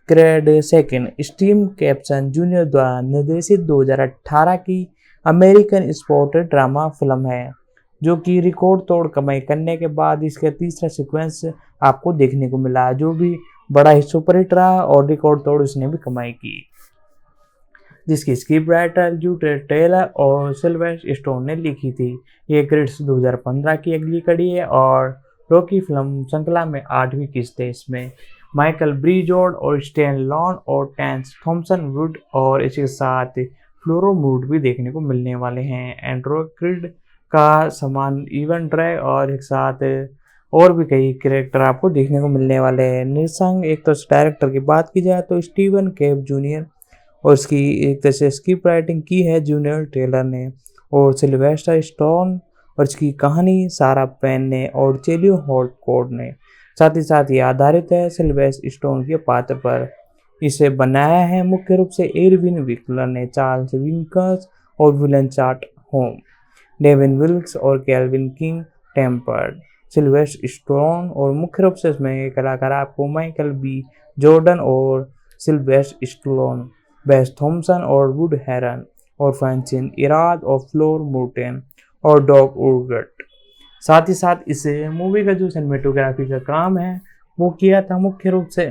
Creed second Steve Capson junior द्वारा निर्देशित 2018 की अमेरिकन स्पोर्ट ड्रामा फिल्म है, जो कि रिकॉर्ड तोड़ कमाई करने के बाद इसका तीसरा सीक्वेंस आपको देखने को मिला, जो भी बड़ा ही सुपरहिट रहा और रिकॉर्ड तोड़ उसने भी कमाई की, जिसकी स्क्रिप्ट राइटर जू टेलर और सिल्वेस्टर स्टोन ने लिखी थी। ये क्रेड्स 2015 की अगली कड़ी है और रॉकी फिल्म श्रृंखला में 8वीं किस्त है। इसमें माइकल ब्रीजोर्ड और स्टैन लॉन और टेंस थॉमसन वुड और इसके साथ फ्लोरो मूड भी देखने को मिलने वाले हैं। एंड्रो क्रिड का समान इवन ड्राई और एक साथ और भी कई कैरेक्टर आपको देखने को मिलने वाले हैं। निर्देशक एक तो डायरेक्टर की बात की जाए तो स्टीवन केप जूनियर, और इसकी एक तरह से स्क्रिप्ट राइटिंग की है जूनियर टेलर ने, और सिल्वेस्टर स्टोन, और इसकी कहानी सारा पेन ने और चेलियो हॉलकोट ने। साथ ही साथ ये आधारित है सिल्वेस्टर स्टोन के पात्र पर। इसे बनाया है मुख्य रूप से एरविन विकलर ने, चार्ल्स विंकस और विलन चार्ट होम, डेविन विल्क्स और Kelvin King Tempered, Sylvester Stone, और मुख्य रूप से इसमें कलाकार आपको माइकल बी जॉर्डन और सिल्वेस्टर स्टोन, बेस थॉम्सन और वुड हेरन, और फ्रांसिन इराद और फ्लोर मोर्टेन और डॉग उर्गट। साथ ही साथ इस मूवी का जो सिनेमेटोग्राफी का काम है वो किया था मुख्य रूप से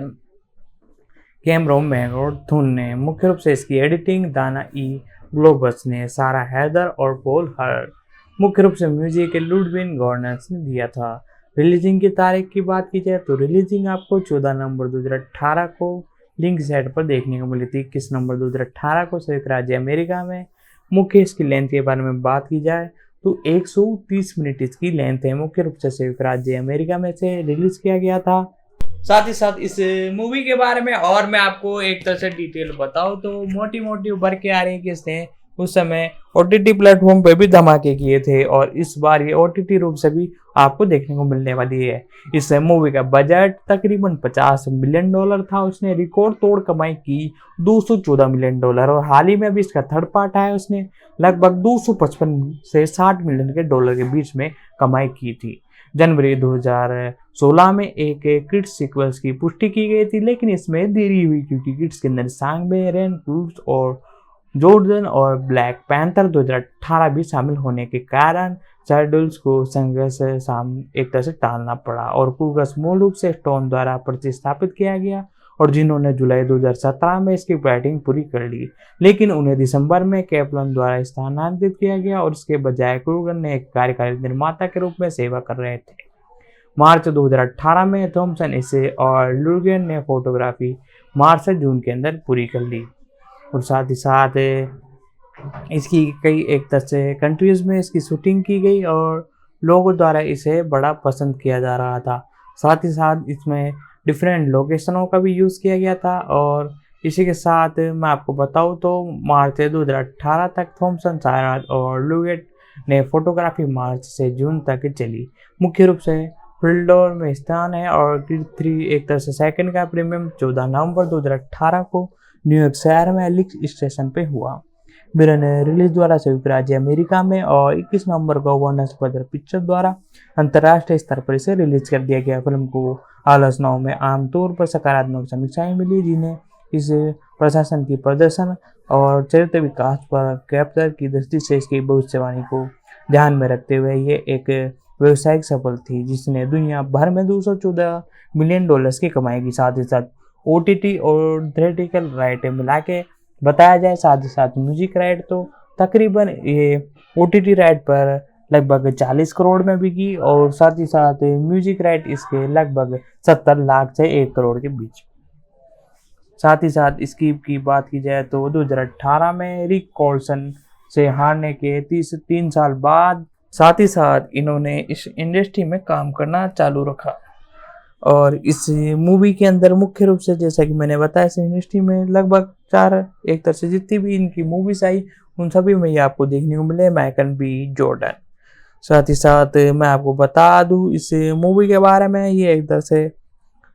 कैमरॉन मैगथुन ने। मुख्य रूप से इसकी एडिटिंग दाना ई ग्लोबस ने, सारा हैदर और पॉल हर्ट। मुख्य रूप से म्यूजिक लुडविन गॉर्नस ने दिया था। रिलीजिंग की तारीख की बात की जाए तो रिलीजिंग आपको 14 नवंबर 2018 को लिंक सेट पर देखने को मिली थी। 21 नवंबर 2018 को संयुक्त राज्य अमेरिका में। मुख्य इसकी लेंथ के बारे में बात की जाए तो 130 मिनट इसकी लेंथ है। मुख्य रूप से संयुक्त राज्य अमेरिका में से रिलीज किया गया था। साथ ही साथ इस मूवी के बारे में और मैं आपको एक तरह से डिटेल बताऊं तो मोटी मोटी उभर के आ रही है कि इसने उस समय OTT प्लेटफॉर्म पे भी धमाके किए थे, और इस बार ये OTT रूप से भी आपको देखने को मिलने वाली है। इस मूवी का बजट तकरीबन $50 मिलियन था। उसने रिकॉर्ड तोड़ कमाई की $214 मिलियन, और हाल ही में अभी इसका थर्ड पार्ट आया, उसने लगभग 255 से 60 मिलियन के डॉलर के बीच में कमाई की थी। जनवरी 2016 में एक किड्स सीक्वल्स की पुष्टि की गई थी, लेकिन इसमें देरी हुई क्योंकि किड्स के अंदर सांग में रेन क्रूज और जॉर्डन और ब्लैक पैंथर 2018 भी शामिल होने के कारण शेड्यूल्स को संघर्ष एक तरह से टालना पड़ा, और क्रूगस मूल रूप से स्टोन द्वारा प्रतिस्थापित किया गया, और जिन्होंने जुलाई 2017 में इसकी राइटिंग पूरी कर ली, लेकिन उन्हें दिसंबर में कैपलन द्वारा स्थानांतरित किया गया, और इसके बजाय क्रूगन ने एक कार्यकारी निर्माता के रूप में सेवा कर रहे थे। मार्च 2018 में थॉमसन इसे और लुर्गेन ने फोटोग्राफी मार्च से जून के अंदर पूरी कर ली, और साथ ही साथ इसकी कई एक तरह से कंट्रीज में इसकी शूटिंग की गई और लोगों द्वारा इसे बड़ा पसंद किया जा रहा था। साथ ही साथ इसमें डिफरेंट लोकेशनों का भी यूज़ किया गया था, और इसी के साथ मैं आपको बताऊं तो मार्च 2018 तक थॉमसन सायराज और लुगेट ने फोटोग्राफी मार्च से जून तक चली। मुख्य रूप से फिल्डोर में स्थान है, और क्रीड 3 एक तरह से सेकंड का प्रीमियम 14 नवंबर 2018 को न्यूयॉर्क शहर में एलिक्स स्टेशन पे हुआ। बिरन रिलीज द्वारा संयुक्त राज्य अमेरिका में, और 21 नवंबर को वार्नर ब्रदर पिक्चर द्वारा अंतर्राष्ट्रीय स्तर पर इसे रिलीज कर दिया गया। फिल्म को आलोचनाओं में आमतौर पर सकारात्मक समीक्षाएं मिली, जिन्हें इस प्रशासन की प्रदर्शन और चरित्र विकास पर कैप्चर की दृष्टि से इसकी भविष्यवाणी को ध्यान में रखते हुए ये एक व्यवसायिक सफल थी, जिसने दुनिया भर में $214 मिलियन की कमाई की। साथ ही साथ OTT और थिएट्रिकल राइट मिला के बताया जाए, साथ ही साथ म्यूजिक राइट तो तकरीबन ये OTT राइट पर लगभग 40 करोड़ में बिकी, और साथ ही साथ म्यूजिक राइट इसके लगभग 70 लाख से 1 करोड़ के बीच। साथ ही साथ इसकी की बात की जाए तो 2018 में रिक कॉल्सन से हारने के 3 साल बाद साथ ही साथ इन्होंने इस इंडस्ट्री में काम करना चालू रखा, और इस मूवी के अंदर मुख्य रूप से जैसा कि मैंने बताया इस इंडस्ट्री में लगभग 4 एक तरह से जितनी भी इनकी मूवीज आई उन सभी में ये आपको देखने को मिले माइकल बी जॉर्डन। साथ ही साथ मैं आपको बता दूं इस मूवी के बारे में, ये एक तरह से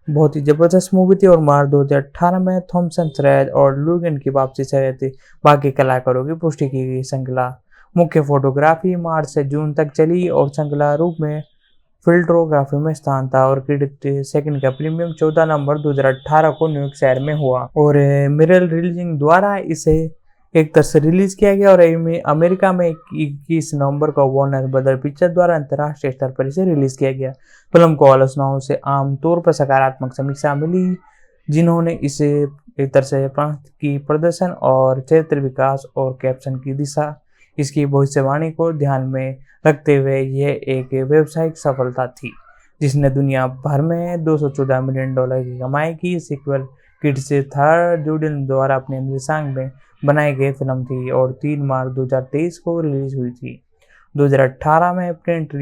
बहुत ही जबरदस्त मूवी थी, और मार्च 2018 में थॉमसन थ्रेड और लुर्गन की वापसी से रहती बाकी कलाकारों की पुष्टि की गई। श्रृंखला मुख्य फोटोग्राफी मार्च से जून तक चली, और श्रृंखला रूप में फिल्ट्रोग्राफी में स्थान था, और क्रेडिट सेकंड का प्रीमियम 14 नवंबर 2018 को न्यूयॉर्क शहर में हुआ, और मिरल रिलीजिंग द्वारा इसे एक तरह से रिलीज किया गया, और अमेरिका में 21 नवंबर को वार्नर ब्रदर पिक्चर द्वारा अंतर्राष्ट्रीय स्तर पर इसे रिलीज किया गया। फिल्म को आलोचनाओं से आमतौर पर सकारात्मक समीक्षा मिली, जिन्होंने इसे एक तरह से की प्रदर्शन और चरित्र विकास और कैप्शन की दिशा इसकी भविष्यवाणी को ध्यान में रखते हुए यह एक व्यावसायिक सफलता थी, जिसने दुनिया भर में $214 मिलियन की कमाई की। सीक्वल किड्स थर्ड जूडन द्वारा अपने निर्देशांक में बनाई गई फिल्म थी, और 3 मार्च 2023 को रिलीज हुई थी। 2018 में प्रिंट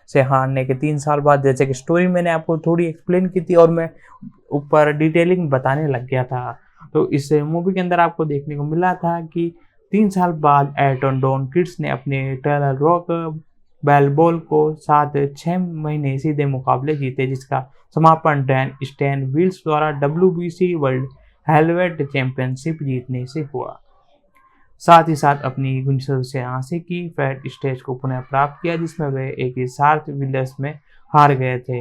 से हारने के 3 साल बाद, जैसे कि स्टोरी मैंने आपको थोड़ी एक्सप्लेन की थी और मैं ऊपर डिटेलिंग बताने लग गया था। तो इस मूवी के अंदर आपको देखने को मिला था कि 3 साल बाद एल्टन डॉन किड्स ने अपने टेलर रॉक बैलबॉल को साथ 6 महीने सीधे मुकाबले जीते, जिसका समापन डैन स्टैन विल्स द्वारा WBC वर्ल्ड हेलवेट चैंपियनशिप जीतने से हुआ। साथ ही साथ अपनी 1986 की फैट स्टेज को पुनः प्राप्त किया, जिसमें वे एक सार्थ विलियर्स में हार गए थे।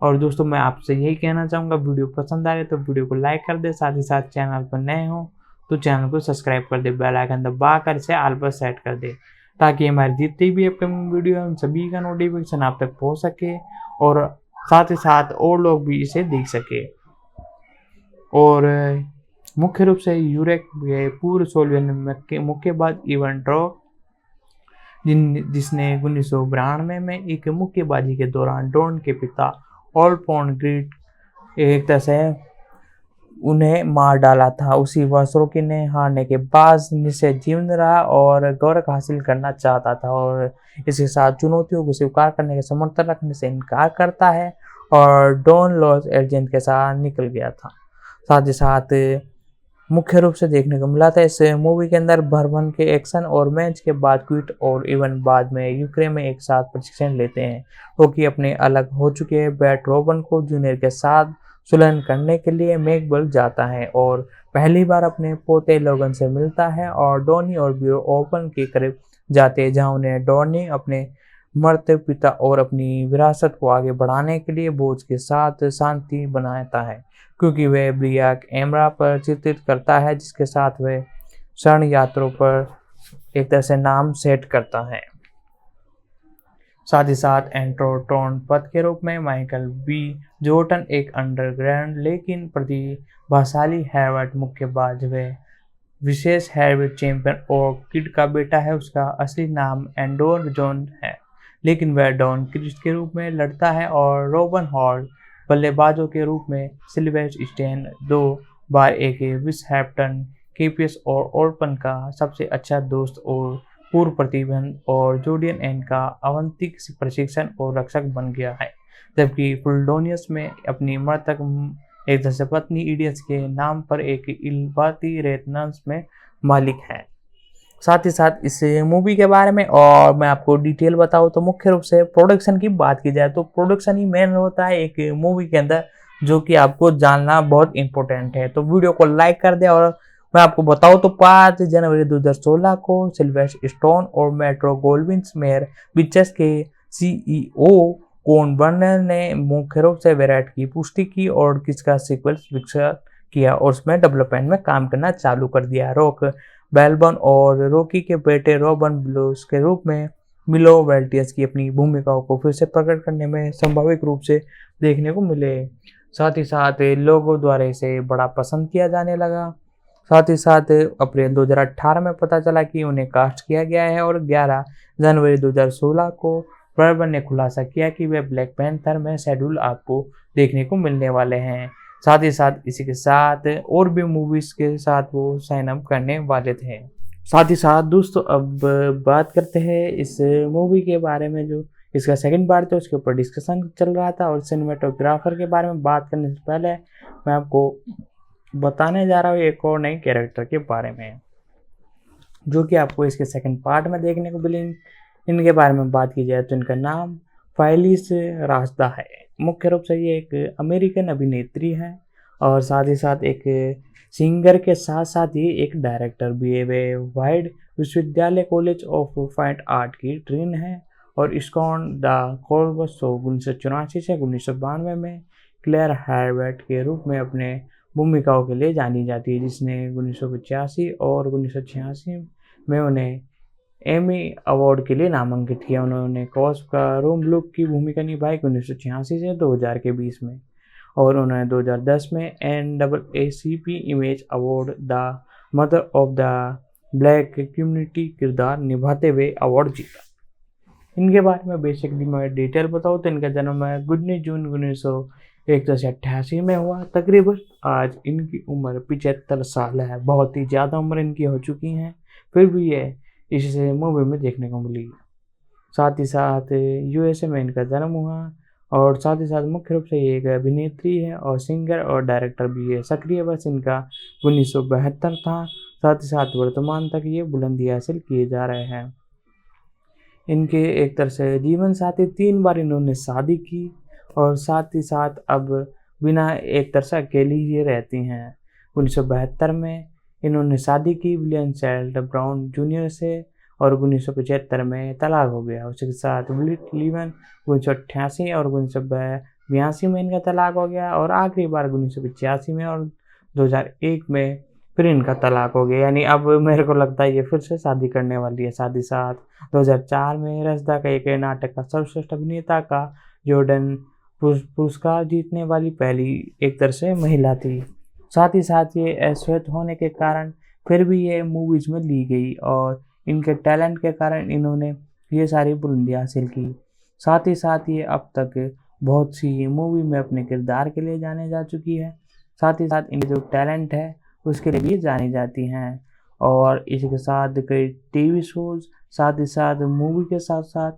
और दोस्तों मैं आपसे यही कहना चाहूँगा, वीडियो पसंद आ रहे तो वीडियो को लाइक कर दे, साथ ही साथ चैनल पर नए हो तो चैनल को सब्सक्राइब कर दे, बेल आइकन दबा कर इसे ऑल पर सेट कर दे, ताकि हमारी जितनी भी अपकमिंग वीडियो है उन सभी का नोटिफिकेशन आप तक पहुँच सके और साथ ही साथ और लोग भी इसे देख सके। और मुख्य रूप से यूरेक के पूर्व सोवियत मुक्केबाज इवन ड्रॉक, जिसने 1992 में एक मुक्केबाजी के दौरान डॉन के पिता ऑलपोन ग्रीड एक तरह से उन्हें मार डाला था, उसी वर्षों ने हारने के बाद निश्चय जीवन रहा और गौरव हासिल करना चाहता था और इसके साथ चुनौतियों को स्वीकार करने के समर्थन रखने से इनकार करता है और डॉन लॉस एजेंट के साथ निकल गया था। साथ ही साथ मुख्य रूप से देखने को मिला था इस मूवी के अंदर बर्बन के एक्शन और मैच के बाद क्विट और इवन बाद में यूक्रेन में एक साथ प्रशिक्षण लेते हैं, क्योंकि अपने अलग हो चुके बैट रॉबन को जूनियर के साथ सुलह करने के लिए मैकबल जाता है और पहली बार अपने पोते लोगन से मिलता है और डॉनी और बियो ओपन के करीब जाते हैं, जहां उन्हें डॉनी अपने मरते पिता और अपनी विरासत को आगे बढ़ाने के लिए बोझ के साथ शांति बनाता है, क्योंकि वह ब्रियाक एमरा पर चित्रित करता है, जिसके साथ वह शरण यात्रों पर एक तरह से नाम सेट करता है। साथ ही साथ एंट्रोटोन पद के रूप में माइकल बी जोर्टन एक अंडरग्राउंड लेकिन प्रतिभाशाली हैवर्ड मुक्केबाज व विशेष हैवर्ड चैंपियन और किड का बेटा है। उसका असली नाम एंडोर जॉन है, लेकिन वह डॉन क्रिस्ट के रूप में लड़ता है और रोबन हॉल बल्लेबाजों के रूप में सिल्वेस्टर स्टेन 2 बार एक विसहैम्पटन केपीएस और ओपन का सबसे अच्छा दोस्त और पूर्व प्रतिबंध और जोडियन एन का अवंतिक प्रशिक्षण और रक्षक बन गया है, जबकि फुलडोनियस में अपनी मृतक एक पत्नी इडियस के नाम पर एक इल्बाती रेतनांस में मालिक है। साथ ही साथ इस मूवी के बारे में और मैं आपको डिटेल बताऊँ तो मुख्य रूप से प्रोडक्शन की बात की जाए तो प्रोडक्शन ही मेन होता है एक मूवी के अंदर, जो कि आपको जानना बहुत इंपॉर्टेंट है। तो वीडियो को लाइक कर दे और मैं आपको बताऊं तो 5 जनवरी 2016 को सिल्वेस्टर स्टोन और मेट्रो गोल्डविन मेयर पिक्चर्स के CEO कोन बर्नर ने मुख्य रूप से वेराइट की पुष्टि की और किसका सीक्वल विकसित किया और उसमें डेवलपमेंट में काम करना चालू कर दिया। रॉक बैलबन और रॉकी के बेटे रॉबन ब्लूस के रूप में मिलो वेल्टियस की अपनी भूमिकाओं को फिर से प्रकट करने में संभावित रूप से देखने को मिले। साथ ही साथ लोगों द्वारा इसे बड़ा पसंद किया जाने लगा। साथ ही साथ अप्रैल 2018 में पता चला कि उन्हें कास्ट किया गया है और 11 जनवरी 2016 को बर्बन ने खुलासा किया कि वे ब्लैक पैंथर में शेड्यूल आपको देखने को मिलने वाले हैं। साथ ही साथ इसी के साथ और भी मूवीज के साथ वो साइन अप करने वाले थे। साथ ही साथ दोस्तों अब बात करते हैं इस मूवी के बारे में, जो इसका सेकंड पार्ट था उसके ऊपर डिस्कशन चल रहा था। और सिनेमेटोग्राफर के बारे में बात करने से पहले मैं आपको बताने जा रहा हूँ एक और नई कैरेक्टर के बारे में, जो कि आपको इसके सेकंड पार्ट में देखने को मिलेंगे। इनके बारे में बात की जाए तो इनका नाम फाइलिस रास्ता है। मुख्य रूप से ये एक अमेरिकन अभिनेत्री है और साथ ही साथ एक सिंगर के साथ साथ ही एक डायरेक्टर भी है। वे वाइड विश्वविद्यालय कॉलेज ऑफ फाइन आर्ट की ट्रेन है और स्कॉन द कॉर्बस 1984 से 1992 में क्लेयर हैरवेट के रूप में अपने भूमिकाओं के लिए जानी जाती है, जिसने 1985 और 1986 में उन्हें एमी अवार्ड के लिए नामांकित किया। उन्होंने कॉस्प का रूम लुक की भूमिका निभाई 1986 से 2000 के बीच में और उन्होंने 2010 में NAACP image award the mother of the black community किरदार निभाते हुए अवार्ड जीता। इनके बारे में बेसिकली मैं डिटेल बताऊँ तो इनका जन्म 19 जून 1988 में हुआ। तकरीबन आज इनकी उम्र 75 साल है। बहुत ही ज़्यादा उम्र इनकी हो चुकी है, फिर भी ये इस मूवी में देखने को मिली। साथ ही साथ यूएसए में इनका जन्म हुआ और साथ ही साथ मुख्य रूप से ये एक अभिनेत्री है और सिंगर और डायरेक्टर भी है। सक्रिय वर्ष इनका 1972 था। साथ ही साथ वर्तमान तक ये बुलंदी हासिल किए जा रहे हैं। इनके एक तरह से जीवन साथी 3 बार इन्होंने शादी की और साथ ही साथ अब बिना एक तरह से अकेली ही रहती हैं। 1972 में इन्होंने शादी की विलियम चाइल्ड ब्राउन जूनियर से और 1975 में तलाक हो गया। उसके साथ विलिट लीवन 1988 और 1982 में इनका तलाक हो गया और आखिरी बार 1985 में और 2001 में फिर इनका तलाक हो गया। यानी अब मेरे को लगता है ये फिर से शादी करने वाली है। साथ ही साथ 2004 में रसदा का एक नाटक का सर्वश्रेष्ठ अभिनेता का जॉर्डन पुरस्कार जीतने वाली पहली एक तरह से महिला थी। साथ ही साथ ये अश्वेत होने के कारण फिर भी ये मूवीज में ली गई और इनके टैलेंट के कारण इन्होंने ये सारी बुलंदियां हासिल की। साथ ही साथ ये अब तक बहुत सी मूवी में अपने किरदार के लिए जाने जा चुकी है। साथ ही साथ इनके जो टैलेंट है उसके लिए भी जानी जाती हैं और इसके साथ कई टीवी शोज, साथ ही साथ मूवी के साथ साथ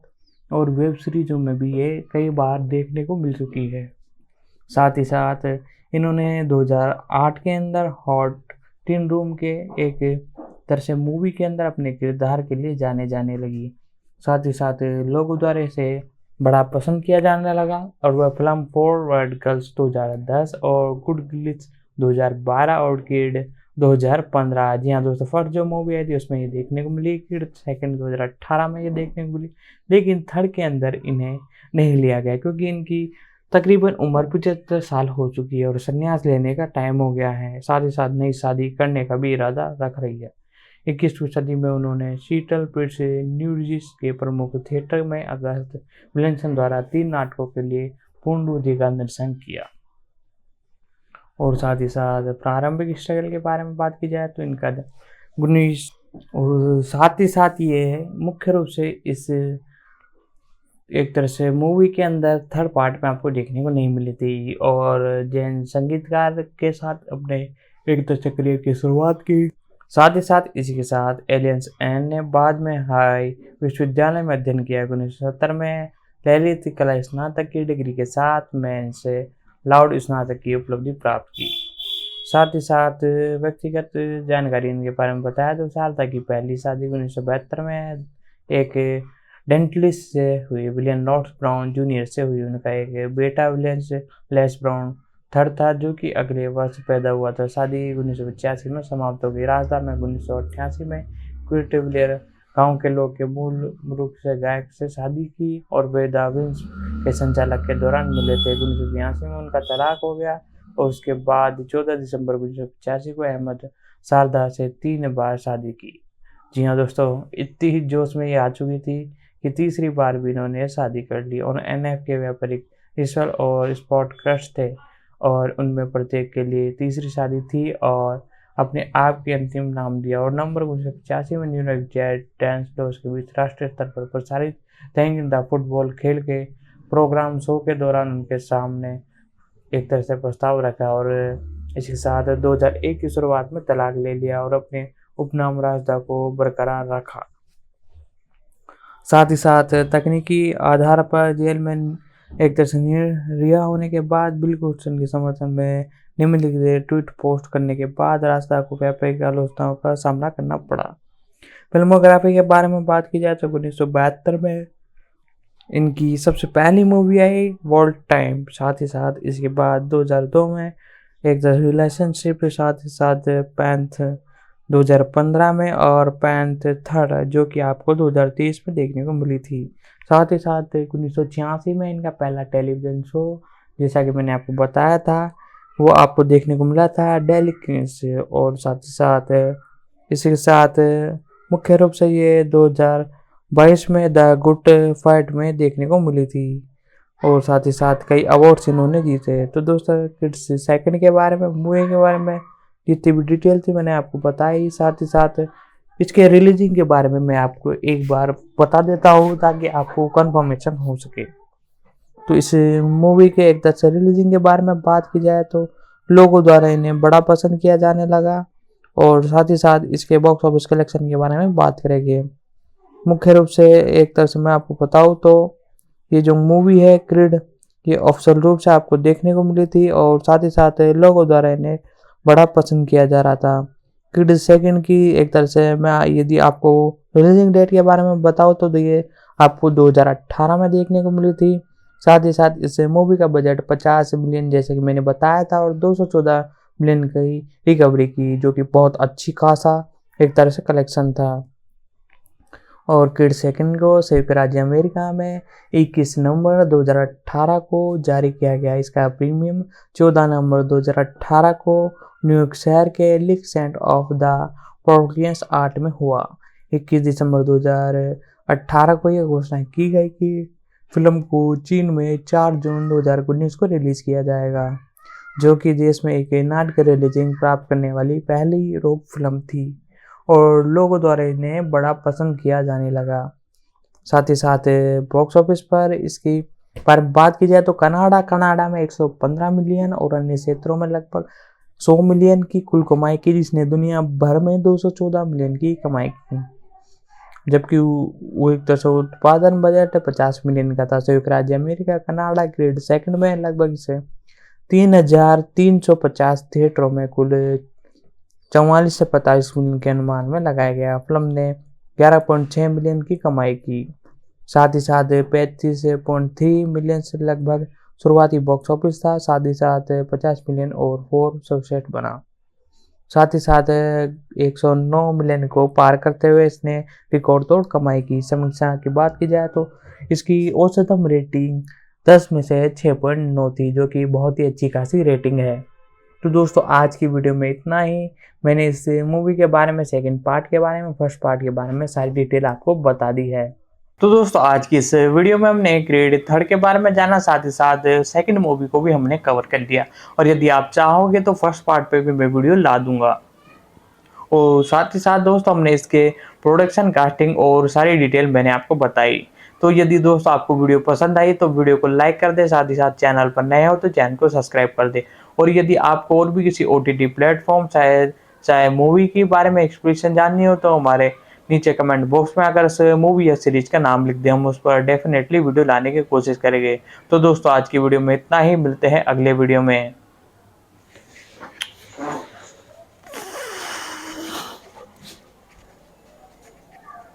और वेब सीरीजों में भी ये कई बार देखने को मिल चुकी है। साथ ही साथ इन्होंने 2008 के अंदर हॉट टीन रूम के एक तरह से मूवी के अंदर अपने किरदार के लिए जाने लगी। साथ ही साथ लोगों द्वारा इसे बड़ा पसंद किया जाने लगा और वह फिल्म फॉरवर्ड गर्ल्स 2010 और गुड गिलिच 2012 और किड 2015, जी हाँ दोस्तों, फर्स्ट जो मूवी आई थी उसमें ये देखने को मिली। किड सेकंड 2018 में ये देखने को मिली, लेकिन थर्ड के अंदर इन्हें नहीं लिया गया क्योंकि इनकी तकरीबन उम्र 75 साल हो चुकी है और संन्यास लेने का टाइम हो गया है। साथ ही साथ नई शादी करने का भी इरादा रख रही है। 21वीं सदी में उन्होंने सीटल पिट्स न्यूजिस के प्रमुख थिएटर में अगस्त विलियमसन द्वारा 3 नाटकों के लिए पूर्ण रूधि का निर्देशन किया। और साथ ही साथ प्रारंभिक स्ट्रगल के बारे में बात की जाए तो इनका 19 और साथ ही साथ ये मुख्य रूप से इस एक तरह से मूवी के अंदर थर्ड पार्ट में आपको देखने को नहीं मिली थी और जैन संगीतकार के साथ अपने एक तरह से करियर की शुरुआत की। साथ ही साथ इसी के साथ एलियंस एन ने बाद में हाई विश्वविद्यालय में अध्ययन किया। 1970 में ललित कला स्नातक की डिग्री के साथ में से लाउड स्नातक की उपलब्धि प्राप्त की। साथ ही साथ व्यक्तिगत जानकारी इनके बारे में बताया तो 2 साल तक की पहली शादी 1972 में एक डेंटलिस्ट से हुई, विलियम नॉर्थ ब्राउन जूनियर से हुई। उनका एक बेटा विलियम लेस ब्राउन थर्ड था जो कि अगले वर्ष पैदा हुआ था। शादी 1985 में समाप्त हो गई। राजदार में 1988 में क्विटेविलियर गांव के लोग के मूल रूप से गायक से शादी की और वे द विंस के संचालक के दौरान मिले थे। 1982 में उनका तलाक हो गया और उसके बाद 14 दिसंबर 1985 को अहमद शारदा से 3 बार शादी की। जी हाँ दोस्तों, इतनी ही जोश में ये आ चुकी थी कि तीसरी बार भी इन्होंने शादी कर ली और NF के व्यापारिक ईश्वर और स्पॉट क्रस्ट थे और उनमें प्रत्येक के लिए तीसरी शादी थी और अपने आप के अंतिम नाम दिया। और नवंबर 1985 में न्यूयॉर्क जेट डांस डोज के बीच राष्ट्रीय स्तर पर प्रसारित थैंक द फुटबॉल खेल के प्रोग्राम शो के दौरान उनके सामने एक तरह से प्रस्ताव रखा और इसके साथ 2001 की शुरुआत में तलाक ले लिया और अपने उपनाम राजदा को बरकरार रखा। साथ ही साथ तकनीकी आधार पर जेल में एक तरह से रिहा होने के बाद बिल कोस्टन के समर्थन में निम्नलिखित ट्वीट पोस्ट करने के बाद रास्ता को व्यापक आलोचनाओं का सामना करना पड़ा। फिल्मोग्राफी के बारे में बात की जाए तो 1972 में इनकी सबसे पहली मूवी आई वॉल्ट टाइम। साथ ही साथ इसके बाद 2002 में एक तरह रिलेशनशिप, साथ ही साथ पैंथ 2015 में और पैंथ थर्ड जो कि आपको 2023 में देखने को मिली थी। साथ ही साथ 1986 में इनका पहला टेलीविज़न शो, जैसा कि मैंने आपको बताया था, वो आपको देखने को मिला था डेली क्वींस। और साथ ही साथ इसी के साथ मुख्य रूप से ये 2022 में द गुड फाइट में देखने को मिली थी और साथ ही साथ कई अवार्ड्स इन्होंने जीते। तो दोस्तों किड्स सेकंड के बारे में, मूवी के बारे में जितनी भी डिटेल थी मैंने आपको बताई। साथ ही साथ इसके रिलीजिंग के बारे में मैं आपको एक बार बता देता हूँ ताकि आपको कंफर्मेशन हो सके। तो इस मूवी के एक तरह से रिलीजिंग के बारे में बात की जाए तो लोगों द्वारा इन्हें बड़ा पसंद किया जाने लगा और साथ ही साथ इसके बॉक्स ऑफिस कलेक्शन के बारे में बात करेंगे मुख्य रूप से एक तरह से मैं आपको बताऊँ तो ये जो मूवी है क्रिड, ये ऑफिशियल रूप से आपको देखने को मिली थी और साथ ही साथ लोगों द्वारा इन्हें बड़ा पसंद किया जा रहा था। क्रिड सेकंड की एक तरह से मैं यदि आपको रिलीजिंग डेट के बारे में बताऊँ तो ये आपको 2018 में देखने को मिली थी। साथ ही साथ इस मूवी का बजट 50 मिलियन जैसे कि मैंने बताया था और 214 मिलियन की रिकवरी की, जो कि बहुत अच्छी खासा एक तरह से कलेक्शन था। और क्रिड सेकंड को संयुक्त राज्य अमेरिका में 21 नवंबर 2018 को जारी किया गया। इसका प्रीमियम 14 नवंबर 2018 को न्यूयॉर्क शहर के लिक saint of the Providence art में हुआ। 21 दिसंबर 2018 को यह घोषणा की गई कि फिल्म को चीन में 4 जून 2019 को रिलीज किया जाएगा, जो कि देश में एक नाटक रिलीजिंग प्राप्त करने वाली पहली रोक फिल्म थी और लोगों द्वारा इन्हें बड़ा पसंद किया जाने लगा। साथ ही साथ बॉक्स ऑफिस पर इसकी पर बात की जाए तो कनाडा में 115 मिलियन और अन्य क्षेत्रों में लगभग 100 मिलियन की कुल कमाई की, जिसने दुनिया भर में 214 मिलियन की कमाई की। जबकि वो एक तरह से उत्पादन बजट 50 मिलियन का था। संयुक्त राज्य अमेरिका कनाडा ग्रेड सेकंड में लगभग इसे 3,350 थिएटरों में कुल 44 से 45 मिलियन के अनुमान में लगाया गया। फिल्म ने 11.6 मिलियन की कमाई की। साथ ही साथ 35.3 मिलियन से लगभग शुरुआती बॉक्स ऑफिस था। साथ ही साथ 50 मिलियन और 4 सबसेट बना। साथ ही साथ 109 मिलियन को पार करते हुए इसने रिकॉर्ड तोड़ कमाई की। समीक्षा की बात की जाए तो इसकी औसतम रेटिंग 10 में से 6.9 थी, जो कि बहुत ही अच्छी खासी रेटिंग है। तो दोस्तों आज की वीडियो में इतना ही। मैंने इस मूवी के बारे में, सेकंड पार्ट के बारे में, फर्स्ट पार्ट के बारे में सारी डिटेल आपको बता दी है। तो दोस्तों आज की इस वीडियो में हमने क्रिड थर्ड के बारे में जाना, साथ ही साथ सेकंड मूवी को भी हमने कवर कर लिया। और यदि आप चाहोगे तो फर्स्ट पार्ट पे भी मैं वीडियो ला दूंगा। और साथ ही साथ दोस्तों हमने इसके प्रोडक्शन, कास्टिंग और सारी डिटेल मैंने आपको बताई। तो यदि दोस्तों आपको वीडियो पसंद आई तो वीडियो को लाइक कर दे, साथ ही साथ चैनल पर नए हो तो चैनल को सब्सक्राइब कर दे। और यदि आपको और भी किसी OTT प्लेटफॉर्म चाहे मूवी के बारे में एक्सप्लेनेशन जाननी हो तो हमारे नीचे कमेंट बॉक्स में अगर उस मूवी या सीरीज का नाम लिख दे, हम उस पर डेफिनेटली वीडियो लाने की कोशिश करेंगे। तो दोस्तों आज की वीडियो में इतना ही, मिलते हैं अगले वीडियो में।